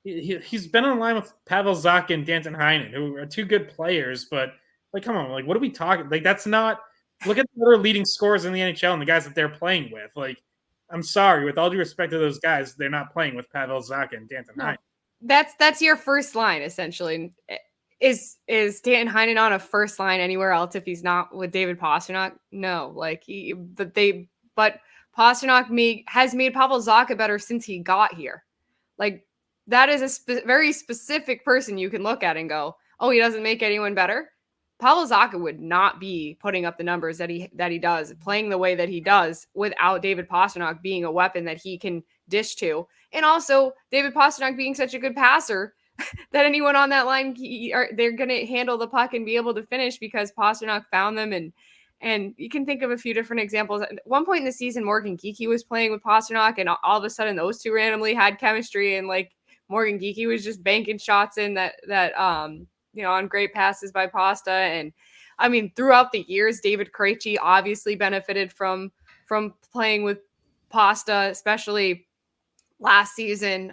He's been on line with Pavel Zacha and Danton Heinen, who are 2 good players, but come on, what are we talking? That's not. Look at the other leading scorers in the NHL and the guys that they're playing with. I'm sorry, with all due respect to those guys, they're not playing with Pavel Zacha and Danton Heinen. That's your first line essentially. Is Danton Heinen on a first line anywhere else if he's not with David Pastrnak? No, but Pastrnak has made Pavel Zacha better since he got here. That is a very specific person you can look at and go, oh, he doesn't make anyone better. Pavel Zacha would not be putting up the numbers that he does, playing the way that he does without David Pastrnak being a weapon that he can dish to. And also David Pastrnak being such a good passer that anyone on that line, they're going to handle the puck and be able to finish because Pastrnak found them. And you can think of a few different examples. At one point in the season, Morgan Geekie was playing with Pastrnak, and all of a sudden those two randomly had chemistry, and Morgan Geekie was just banking shots in that on great passes by Pasta. And I mean, throughout the years, David Krejci obviously benefited from playing with Pasta, especially last season.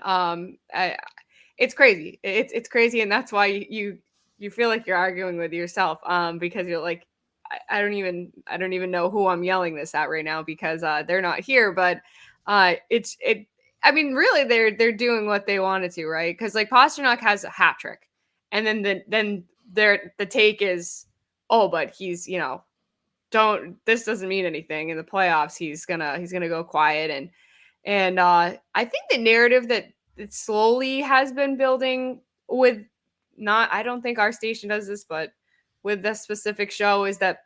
It's crazy. It's crazy, and that's why you feel like you're arguing with yourself because you're like, I don't even know who I'm yelling this at right now because they're not here. But I mean, really, they're doing what they wanted to, right? Because Pastrnak has a hat trick, and then the take is, oh, but he's this doesn't mean anything in the playoffs. He's gonna go quiet, and I think the narrative that it slowly has been building with I don't think our station does this, but with this specific show is that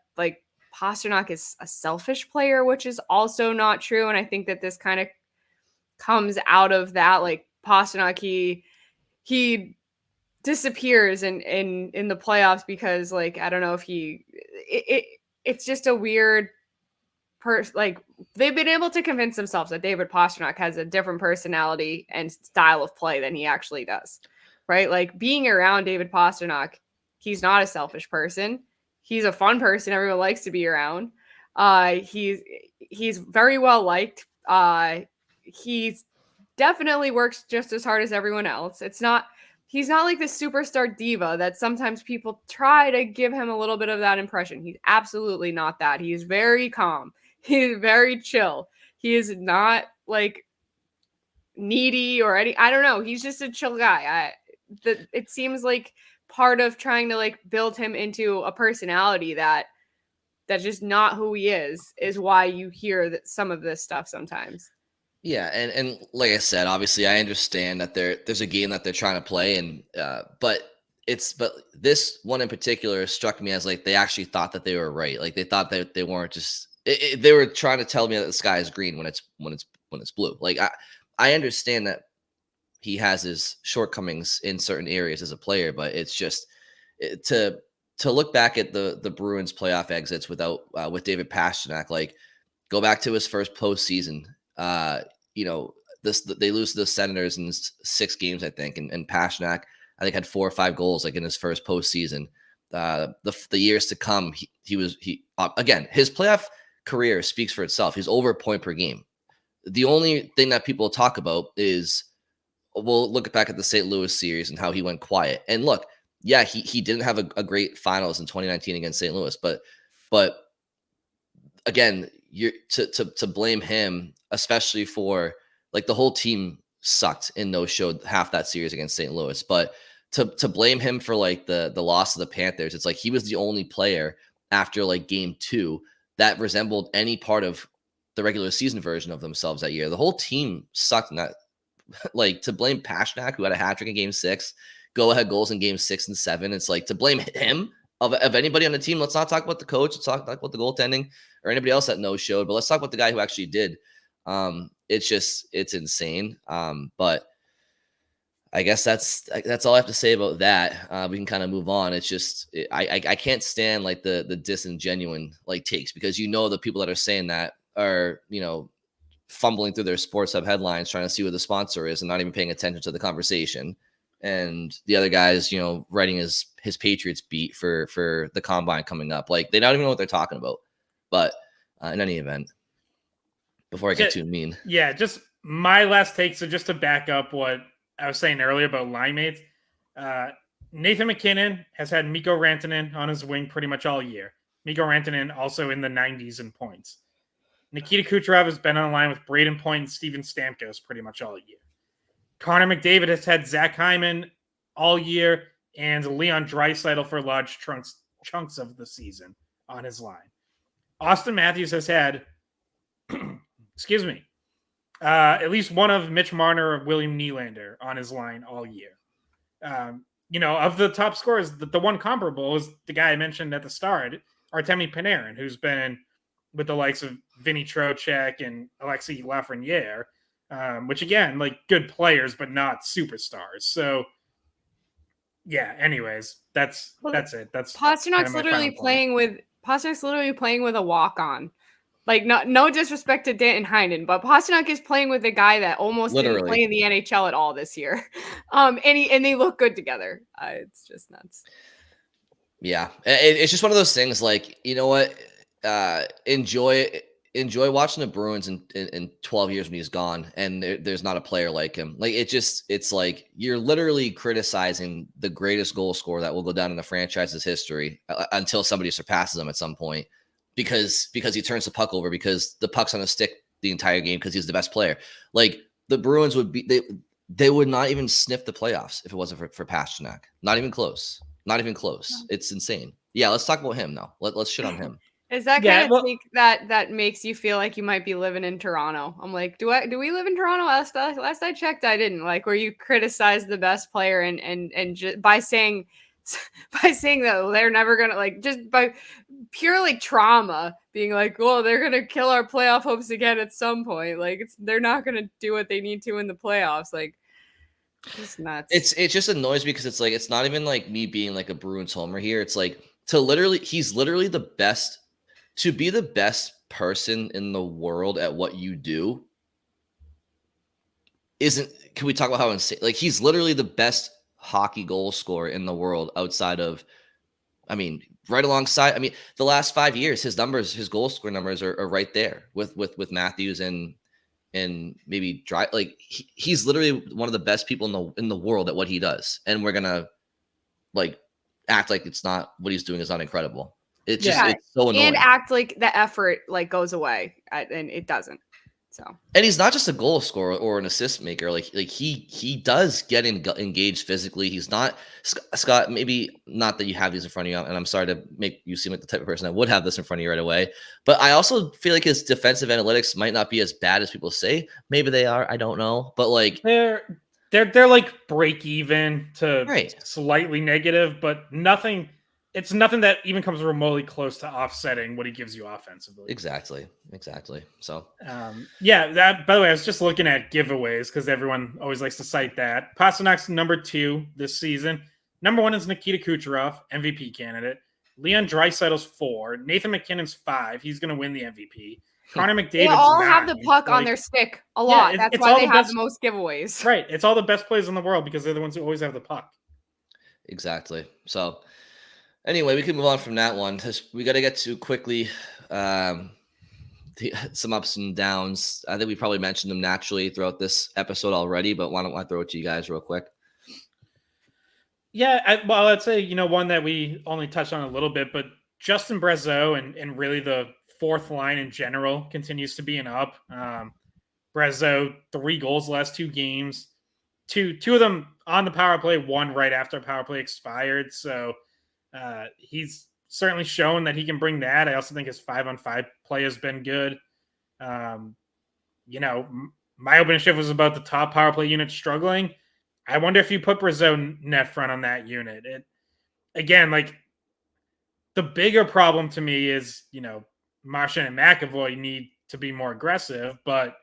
Pastrnak is a selfish player, which is also not true. And I think that this kind of comes out of that, Pastrnak, he disappears in the playoffs because I don't know if it's just a weird they've been able to convince themselves that David Pastrnak has a different personality and style of play than he actually does, right? Being around David Pastrnak, he's not a selfish person. He's a fun person everyone likes to be around. He's very well liked. He's definitely works just as hard as everyone else. He's not like this superstar diva that sometimes people try to give him a little bit of that impression. He's absolutely not that. He's very calm. He's very chill. He is not needy or I don't know. He's just a chill guy. It seems like part of trying to build him into a personality that's just not who he is why you hear that some of this stuff sometimes. Yeah, and like I said, obviously I understand that there's a game that they're trying to play, and but this one in particular struck me as they actually thought that they were right. They thought that they weren't just they were trying to tell me that the sky is green when it's blue. Like I understand that he has his shortcomings in certain areas as a player, but it's just to look back at the Bruins playoff exits without with David Pastrnak, like go back to his first postseason. They lose to the Senators in 6 games, I think, and Pastrnak I think had 4 or 5 goals like in his first postseason. The years to come, he again, his playoff career speaks for itself. He's over a point per game. The only thing that people talk about is we'll look back at the St. Louis series and how he went quiet. And look, yeah, he didn't have a great finals in 2019 against St. Louis, but again, you're to blame him, especially for like the whole team sucked in no show half that series against St. Louis, but to blame him for like the loss of the Panthers, it's like he was the only player after like game 2 that resembled any part of the regular season version of themselves that year. The whole team sucked in that. Like to blame Pastrnak, who had a hat trick in game 6, go ahead goals in game 6 and 7. It's like to blame him of anybody on the team. Let's not talk about the coach. Let's talk about the goaltending or anybody else that no showed, but let's talk about the guy who actually did. It's insane. But I guess that's all I have to say about that. We can kind of move on. It's just I can't stand like the disingenuine like takes, because the people that are saying that are fumbling through their Sports Hub headlines trying to see what the sponsor is and not even paying attention to the conversation. And the other guys, writing his Patriots beat for the combine coming up. Like they don't even know what they're talking about. But in any event, before I get too mean. Yeah, just my last take. So just to back up what I was saying earlier about line mates, Nathan McKinnon has had Mikko Rantanen on his wing pretty much all year. Mikko Rantanen also in the 90s in points. Nikita Kucherov has been on a line with Braden Point and Steven Stamkos pretty much all year. Connor McDavid has had Zach Hyman all year and Leon Draisaitl for large chunks of the season on his line. Austin Matthews has had, at least one of Mitch Marner or William Nylander on his line all year. Of the top scorers, the one comparable is the guy I mentioned at the start, Artemi Panarin, who's been with the likes of Vinny Trocheck and Alexei Lafreniere, which again, like good players, but not superstars. So yeah, anyways, that's it. That's Pasternak's literally playing with a walk-on. Like no disrespect to Danton Heinen, but Pastrnak is playing with a guy that almost didn't play in the NHL at all this year. And they look good together. It's just nuts. Yeah. It's just one of those things like, you know what? Enjoy watching the Bruins in 12 years when he's gone and there's not a player like him. Like it's like you're literally criticizing the greatest goal scorer that will go down in the franchise's history until somebody surpasses him at some point because he turns the puck over, because the puck's on a stick the entire game because he's the best player. Like the Bruins they would not even sniff the playoffs if it wasn't for Pastrnak. Not even close. Not even close. No. It's insane. Yeah, let's talk about him now. Let's shit on him. Is that kind of take that makes you feel like you might be living in Toronto? I'm like, do we live in Toronto? Last I checked, I didn't. Like, where you criticize the best player and just by saying that they're never gonna, like, just by pure like trauma, being like, well, they're gonna kill our playoff hopes again at some point. Like they're not gonna do what they need to in the playoffs. Like it's nuts. It just annoys me because it's like it's not even like me being like a Bruins homer here. It's like he's literally the best. To be the best person in the world at what you do can we talk about how insane, like he's literally the best hockey goal scorer in the world outside of, right alongside, the last 5 years, his goal score numbers are right there with Matthews and maybe he's literally one of the best people in the world at what he does. And we're going to like act like it's not, what he's doing is not incredible. It's just it's so annoying. And act like the effort like goes away, and it doesn't. So, and he's not just a goal scorer or an assist maker. Like he does get engaged physically. He's not Scott. Maybe not that you have these in front of you, and I'm sorry to make you seem like the type of person that would have this in front of you right away. But I also feel like his defensive analytics might not be as bad as people say. Maybe they are. I don't know. But like they're like break even to slightly negative, but nothing. it's nothing that even comes remotely close to offsetting what he gives you offensively. Exactly. So, that, by the way, I was just looking at giveaways because everyone always likes to cite that. Pasternak's number 2 this season. Number 1 is Nikita Kucherov, MVP candidate. Leon Draisaitl's 4. Nathan McKinnon's 5. He's going to win the MVP. Connor McDavid's They all 9. have the puck on their stick a lot. That's why they have the most giveaways. Right. It's all the best players in the world because they're the ones who always have the puck. Exactly. So, anyway, we can move on from that one. We got to get to quickly some ups and downs. I think we probably mentioned them naturally throughout this episode already, but why don't I throw it to you guys real quick? Yeah, I'd say, one that we only touched on a little bit, but Justin Brazeau and really the fourth line in general continues to be an up. Brazeau, 3 goals the last 2 games. Two of them on the power play, 1 right after power play expired. So he's certainly shown that he can bring that. I also think his 5-on-5 play has been good. My opening shift was about the top power play unit struggling. I wonder if you put Brazeau net front on that unit. Again, like the bigger problem to me is, Marchand and McAvoy need to be more aggressive, but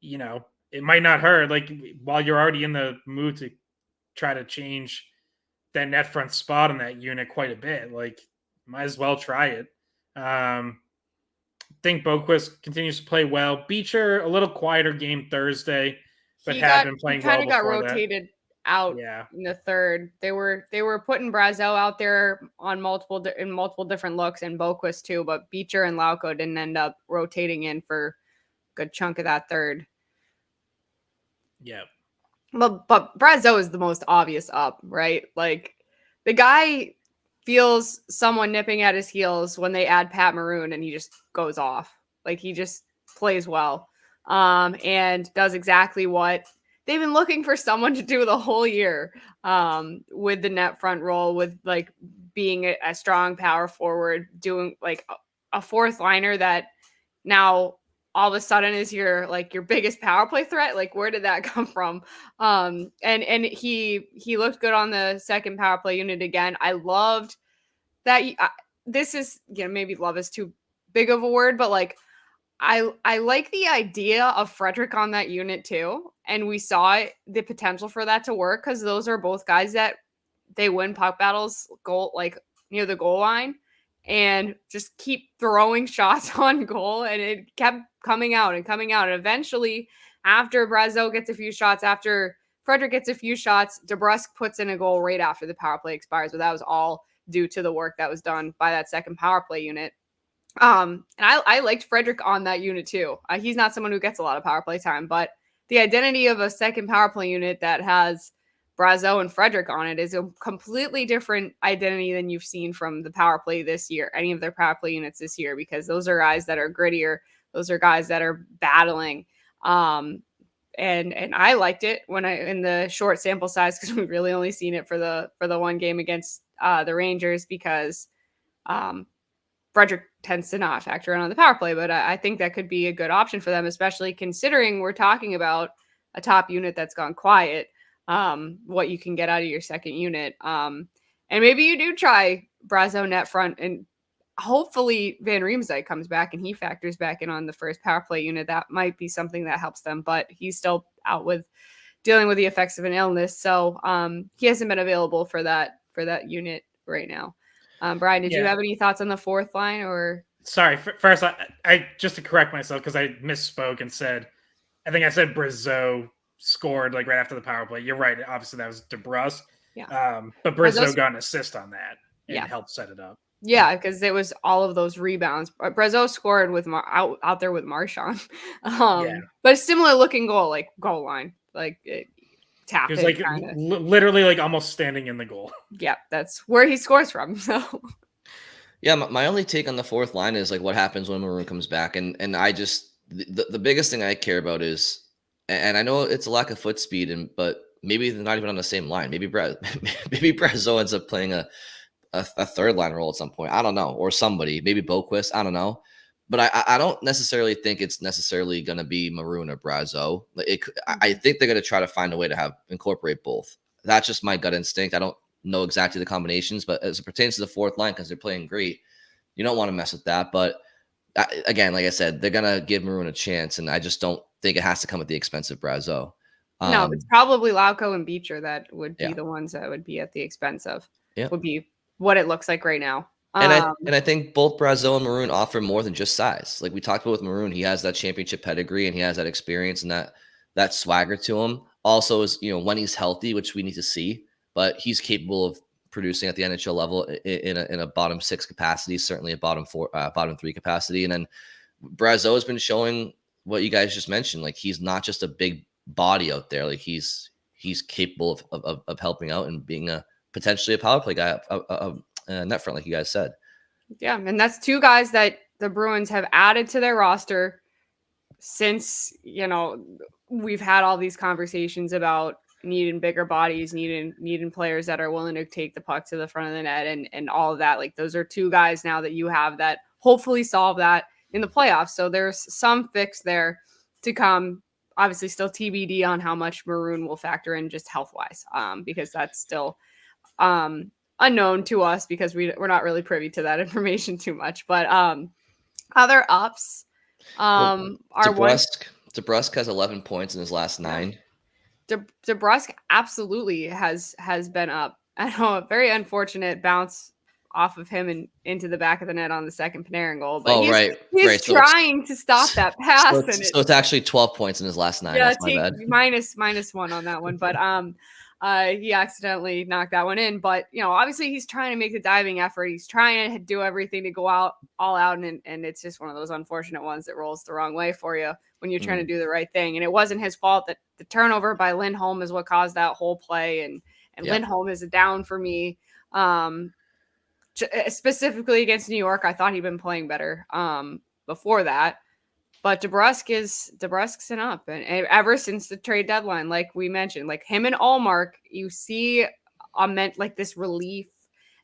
it might not hurt. Like while you're already in the mood to try to change that net front spot on that unit quite a bit, like might as well try it. Think Boquist continues to play well. Beecher, a little quieter game Thursday, but had been playing well. Kind of got rotated out in the third. They were putting Brazeau out there on multiple different looks, and Boquist too, but Beecher and Lauko didn't end up rotating in for a good chunk of that third. Yeah. But Brazeau is the most obvious up, right? Like the guy feels someone nipping at his heels when they add Pat Maroon and he just goes off. Like he just plays well. And does exactly what they've been looking for someone to do the whole year, with the net front role, with like being a strong power forward, doing like a fourth liner that now all of a sudden is your biggest power play threat. Like where did that come from? And he looked good on the second power play unit again. I loved that. This is, maybe love is too big of a word, but like, I like the idea of Frederick on that unit too. And we saw the potential for that to work because those are both guys that they win puck battles near the goal line and just keep throwing shots on goal. And it kept coming out. And eventually, after Brazeau gets a few shots, after Frederick gets a few shots, DeBrusk puts in a goal right after the power play expires. But that was all due to the work that was done by that second power play unit. And I liked Frederick on that unit too. He's not someone who gets a lot of power play time, but the identity of a second power play unit that has Brazeau and Frederick on it is a completely different identity than you've seen from the power play this year, any of their power play units this year, because those are guys that are grittier. Those are guys that are battling. And I liked it in the short sample size, because we've really only seen it for the one game against the Rangers, because Frederick tends to not factor in on the power play, but I think that could be a good option for them, especially considering we're talking about a top unit that's gone quiet, what you can get out of your second unit. And maybe you do try Brazeau net front, and hopefully Van Riemsdyk comes back and he factors back in on the first power play unit. That might be something that helps them, but he's still out with dealing with the effects of an illness. So he hasn't been available for that unit right now. Brian, did you have any thoughts on the fourth line? Or sorry, first I just to correct myself, because I misspoke and said, I think I said Brazeau scored like right after the power play. You're right. Obviously that was DeBrusk. Yeah. But Brazeau got an assist on that and helped set it up. Yeah, because it was all of those rebounds. Brazeau scored with out there with Marchand. But a similar looking goal, like goal line, like tap. He was like literally like almost standing in the goal. Yeah, that's where he scores from. So yeah, my only take on the fourth line is like what happens when Maroon comes back, and I just the biggest thing I care about is, and I know it's a lack of foot speed, but maybe they're not even on the same line. Maybe Brazeau ends up playing a third line role at some point. I don't know, or somebody, maybe Boquist. I don't know. But I don't necessarily think it's necessarily going to be Maroon or Brazeau. I think they're going to try to find a way to incorporate both. That's just my gut instinct. I don't know exactly the combinations. But as it pertains to the fourth line, because they're playing great, you don't want to mess with that. But again, like I said, they're gonna give Maroon a chance, and I just don't think it has to come at the expense of Brazeau. No, it's probably Lauko and Beecher that would be Yeah. the ones that would be at the expense of. Yeah. Would be what it looks like right now. And I think both Brazeau and Maroon offer more than just size. Like we talked about with Maroon, he has that championship pedigree and he has that experience and that swagger to him. Also, is when he's healthy, which we need to see, but he's capable of producing at the NHL level in a bottom six capacity, certainly a bottom three capacity. And then Brazeau has been showing what you guys just mentioned. Like he's not just a big body out there. Like he's capable of helping out and being potentially a power play guy, net front, like you guys said. Yeah, and that's two guys that the Bruins have added to their roster since we've had all these conversations about needing bigger bodies, needing players that are willing to take the puck to the front of the net and all of that. Like those are two guys now that you have that hopefully solve that in the playoffs. So there's some fix there to come. Obviously still TBD on how much Maroon will factor in just health wise, because that's still unknown to us because we're not really privy to that information too much. But other ups are DeBrusk has 11 points in his last 9. DeBrusk absolutely has been up. I know a very unfortunate bounce off of him and into the back of the net on the second Panarin goal. But he's trying to stop that pass. So it's actually 12 points in his last 9. Yeah, that's my bad. -1 on that one. But he accidentally knocked that one in. But obviously he's trying to make the diving effort. He's trying to do everything to go all out, and it's just one of those unfortunate ones that rolls the wrong way for you when you're trying to do the right thing. And it wasn't his fault that the turnover by Lindholm is what caused that whole play. And Lindholm is a down for me. Specifically against New York, I thought he'd been playing better before that. But DeBrusk's an up, and ever since the trade deadline, like we mentioned, like him and Ullmark, you see like this relief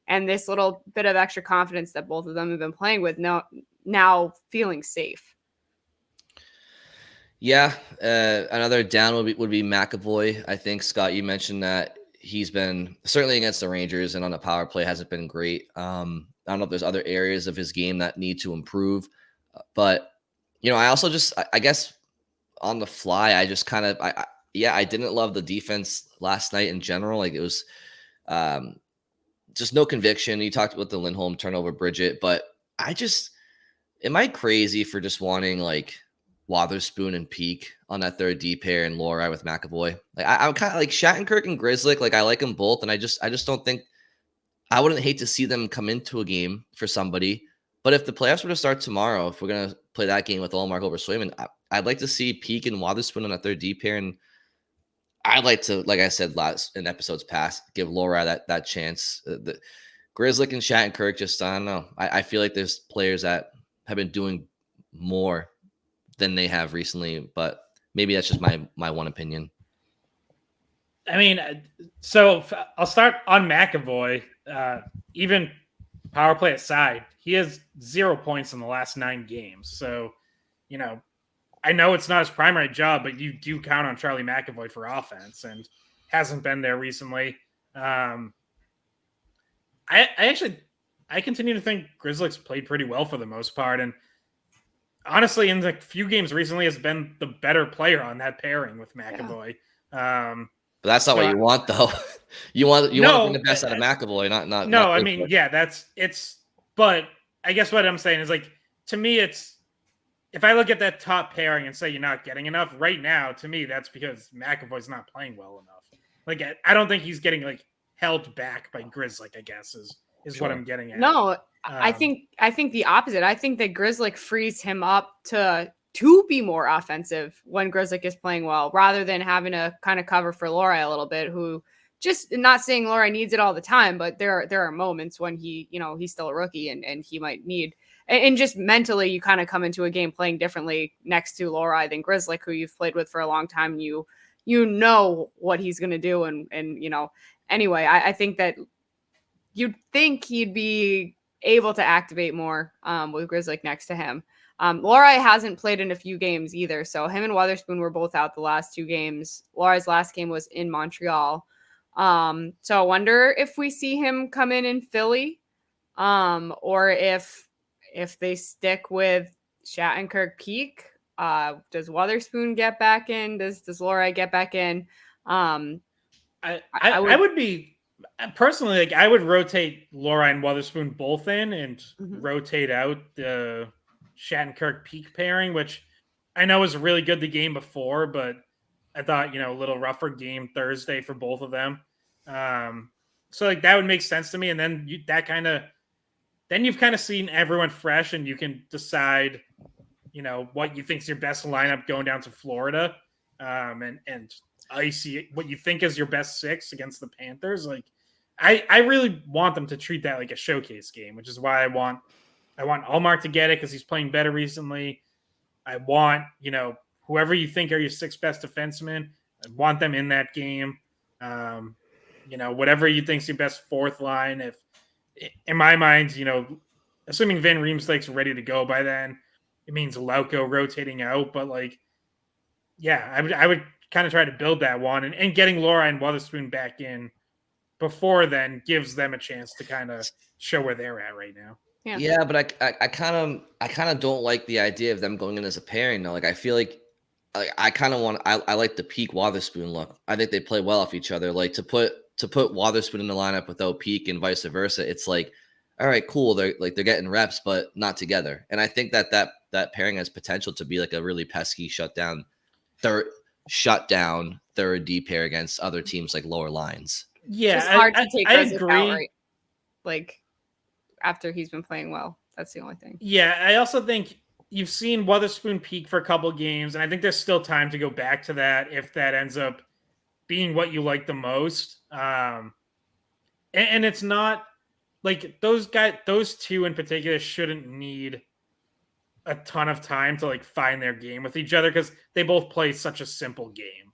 and this little bit of extra confidence that both of them have been playing with now feeling safe. Yeah, another down would be McAvoy. I think, Scott, you mentioned that he's been certainly against the Rangers and on the power play hasn't been great. I don't know if there's other areas of his game that need to improve, but I also I guess on the fly, I just kind of, I didn't love the defense last night in general. Like it was just no conviction. You talked about the Lindholm turnover, Bridget, but am I crazy for just wanting like Wotherspoon and Peak on that third D pair and Lorei with McAvoy? Like I'm kind of like Shattenkirk and Grzelcyk. Like I like them both, and I just don't think I wouldn't hate to see them come into a game for somebody. But if the playoffs were to start tomorrow, if we're gonna play that game with Ullmark over Swayman, I'd like to see Peak and Wotherspoon on that third D pair, and I'd like to, like I said in episodes past, give Lorei that chance. The Grzelcyk and Shattenkirk, just I don't know. I feel like there's players that have been doing more than they have recently, but maybe that's just my one opinion. I mean, so I'll start on McAvoy. Even power play aside, he has 0 points in the last 9 games. So, I know it's not his primary job, but you do count on Charlie McAvoy for offense, and hasn't been there recently. I continue to think Grzelcyk's played pretty well for the most part, and honestly, in the few games recently, has been the better player on that pairing with McAvoy. Yeah. But that's not what you want, though. You want to bring the best out of McAvoy, not. No, I mean, yeah, but I guess what I'm saying is, like, to me, it's if I look at that top pairing and say you're not getting enough right now, to me, that's because McAvoy's not playing well enough. Like, I don't think he's getting like held back by Grzelcyk, I guess is sure. What I'm getting at. No, I think the opposite. I think that Grzelcyk frees him up to be more offensive when Grzelcyk is playing well, rather than having to kind of cover for Lorei a little bit, who just not saying Lorei needs it all the time, but there are moments when he's still a rookie and he might need, and just mentally you kind of come into a game playing differently next to Lorei than Grzelcyk, who you've played with for a long time. You know what he's going to do. And anyway, I think that you'd think he'd be able to activate more with Grzelcyk next to him. Lorei hasn't played in a few games either. So him and Wotherspoon were both out the last 2 games. Lorei's last game was in Montreal. So I wonder if we see him come in Philly, or if they stick with Shattenkirk Peak. Does Wotherspoon get back in? Does Lohrei get back in? I would be personally like I would rotate Lohrei and Wotherspoon both in and rotate out the Shattenkirk Peak pairing, which I know was really good the game before, but I thought a little rougher game Thursday for both of them. So like that would make sense to me, and then you've kind of seen everyone fresh, and you can decide what you think's your best lineup going down to Florida, and icy what you think is your best 6 against the Panthers. Like I really want them to treat that like a showcase game, which is why I want Ullmark to get it because he's playing better recently. I want whoever you think are your 6 best defensemen, I want them in that game. Whatever you think's your best 4th line. If in my mind, assuming Van Riemsdyk's ready to go by then, it means Lauko rotating out. But like, yeah, I would kind of try to build that one, and getting Lohrei and Wotherspoon back in before then gives them a chance to kind of show where they're at right now. Yeah, but I kind of don't like the idea of them going in as a pairing though. Like I feel like I kind of want I like the Peak Wotherspoon look. I think they play well off each other. Like to put Wotherspoon in the lineup without Peak and vice versa, it's like, all right, cool. They're getting reps, but not together. And I think that pairing has potential to be like a really pesky shutdown third D pair against other teams like lower lines. Yeah, it's hard to take I agree. Out, right? Like after he's been playing well, that's the only thing. Yeah, I also think you've seen Wotherspoon peak for a couple games, and I think there's still time to go back to that if that ends up being what you like the most. And it's not like those 2 in particular shouldn't need a ton of time to like find their game with each other because they both play such a simple game.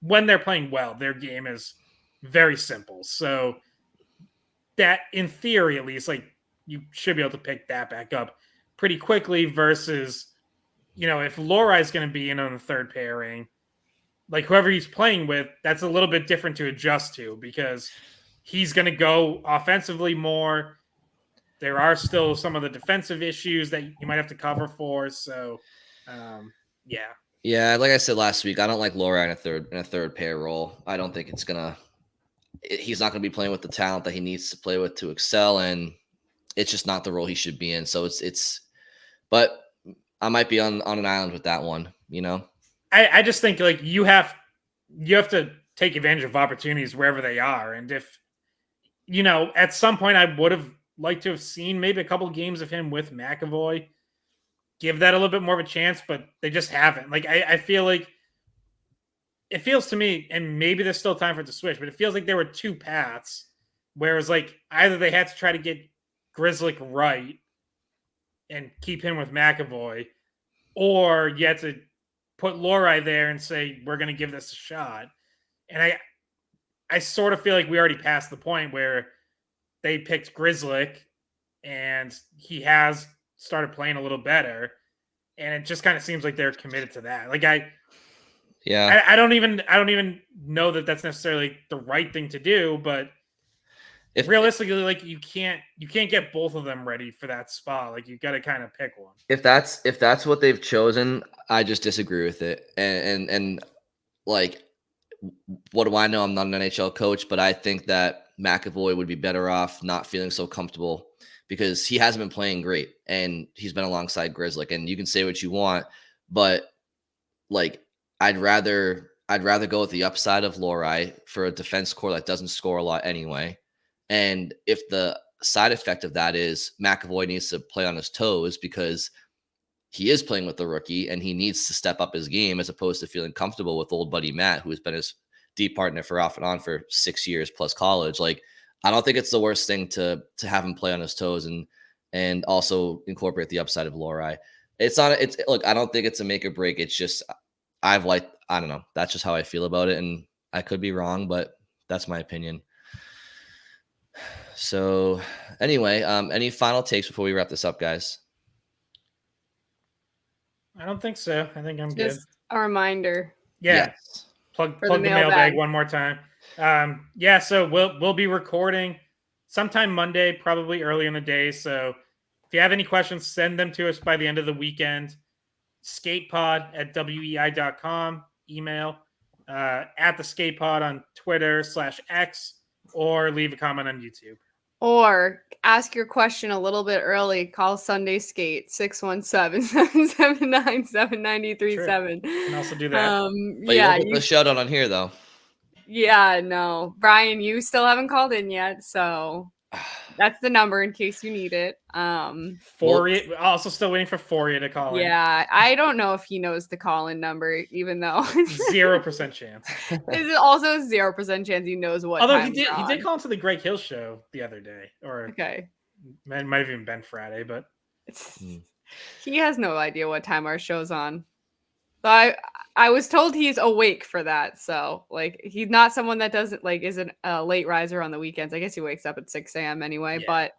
When they're playing well, their game is very simple. So that, in theory, at least, like you should be able to pick that back up pretty quickly. Versus, if Lohrei going to be in on the third pairing, like whoever he's playing with, that's a little bit different to adjust to because he's going to go offensively more. There are still some of the defensive issues that you might have to cover for. So, yeah. Yeah, like I said last week, I don't like Lohrei in a third pair role. I don't think he's not gonna be playing with the talent that he needs to play with to excel, and it's just not the role he should be in. So but I might be on an island with that one. I just think like you have to take advantage of opportunities wherever they are, and if at some point I would have liked to have seen maybe a couple of games of him with McAvoy. Give that a little bit more of a chance, but they just haven't. Like I feel like it feels to me, and maybe there's still time for it to switch, but it feels like there were 2 paths. Whereas like either they had to try to get Grzelcyk right and keep him with McAvoy, or you had to put Lohrei there and say we're going to give this a shot. And I sort of feel like we already passed the point where they picked Grzelcyk, and he has started playing a little better, and it just kind of seems like they're committed to that. Like I don't even know that that's necessarily the right thing to do, but if realistically, like you can't get both of them ready for that spot. Like you got to kind of pick one. If that's what they've chosen, I just disagree with it. And like, what do I know? I'm not an NHL coach, but I think that McAvoy would be better off not feeling so comfortable because he hasn't been playing great and he's been alongside Grzelcyk. And you can say what you want, but like I'd rather go with the upside of Lohrei for a defense core that doesn't score a lot anyway. And if the side effect of that is McAvoy needs to play on his toes because he is playing with the rookie and he needs to step up his game as opposed to feeling comfortable with old buddy Matt, who has been his D partner for off and on for 6 years plus college. Like, I don't think it's the worst thing to have him play on his toes and also incorporate the upside of Lohrei. Look, I don't think it's a make or break. It's just, I don't know. That's just how I feel about it. And I could be wrong, but that's my opinion. So anyway, any final takes before we wrap this up, guys? I don't think so. I think I'm just good. A reminder. Yeah. Yes. Plug the mailbag one more time. Yeah, so we'll be recording sometime Monday, probably early in the day. So if you have any questions, send them to us by the end of the weekend. skatepod@weei.com, email, at the skatepod on Twitter /X, or leave a comment on YouTube. Or ask your question a little bit early. Call Sunday Skate 617-779-7937. Can also do that. But you won't get the shout out on here though. Yeah, no. Brian, you still haven't called in yet, so that's the number in case you need it. Foria, also still waiting for Foria to call in. Yeah, I don't know if he knows the call-in number, even though 0% chance. There's also 0% chance he knows what. Although time he did call into the Greg Hill show the other day, or okay, might have even been Friday, but he has no idea what time our show's on. So I was told he's awake for that. So like he's not someone that doesn't like isn't a late riser on the weekends. I guess he wakes up at 6 a.m. anyway. Yeah. But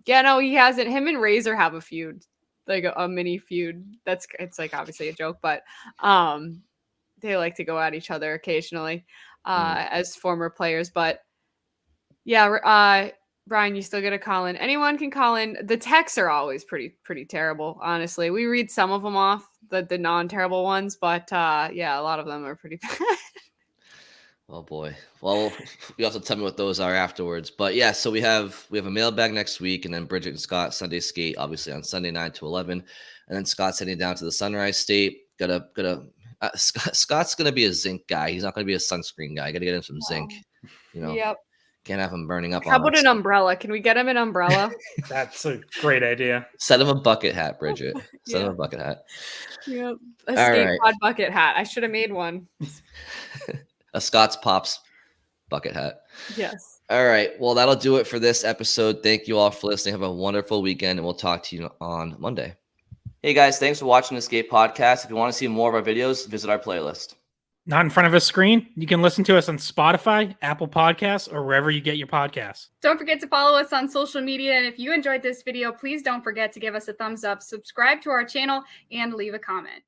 yeah, no, he hasn't. Him and Razor have a feud, like a mini feud. It's like obviously a joke, but they like to go at each other occasionally as former players. But yeah, Brian, you still get a call in. Anyone can call in. The texts are always pretty terrible, honestly. We read some of them off, the non-terrible ones, but yeah, a lot of them are pretty bad. Oh boy. Well, you have to tell me what those are afterwards. But yeah, so we have a mailbag next week, and then Bridget and Scott Sunday Skate, obviously on Sunday 9 to 11, and then Scott's heading down to the Sunrise State. Scott's gonna be a zinc guy. He's not gonna be a sunscreen guy. Got to get him some zinc. You know. Yep. Can't have him burning up. How about an umbrella? Can we get him an umbrella? That's a great idea. Send him a bucket hat, Bridget. Send him a bucket hat. Yep. A skate pod bucket hat. I should have made one. A Scott's Pops bucket hat. Yes. All right. Well, that'll do it for this episode. Thank you all for listening. Have a wonderful weekend, and we'll talk to you on Monday. Hey, guys. Thanks for watching the Skate Podcast. If you want to see more of our videos, visit our playlist. Not in front of a screen? You can listen to us on Spotify, Apple Podcasts, or wherever you get your podcasts. Don't forget to follow us on social media. And if you enjoyed this video, please don't forget to give us a thumbs up, subscribe to our channel, and leave a comment.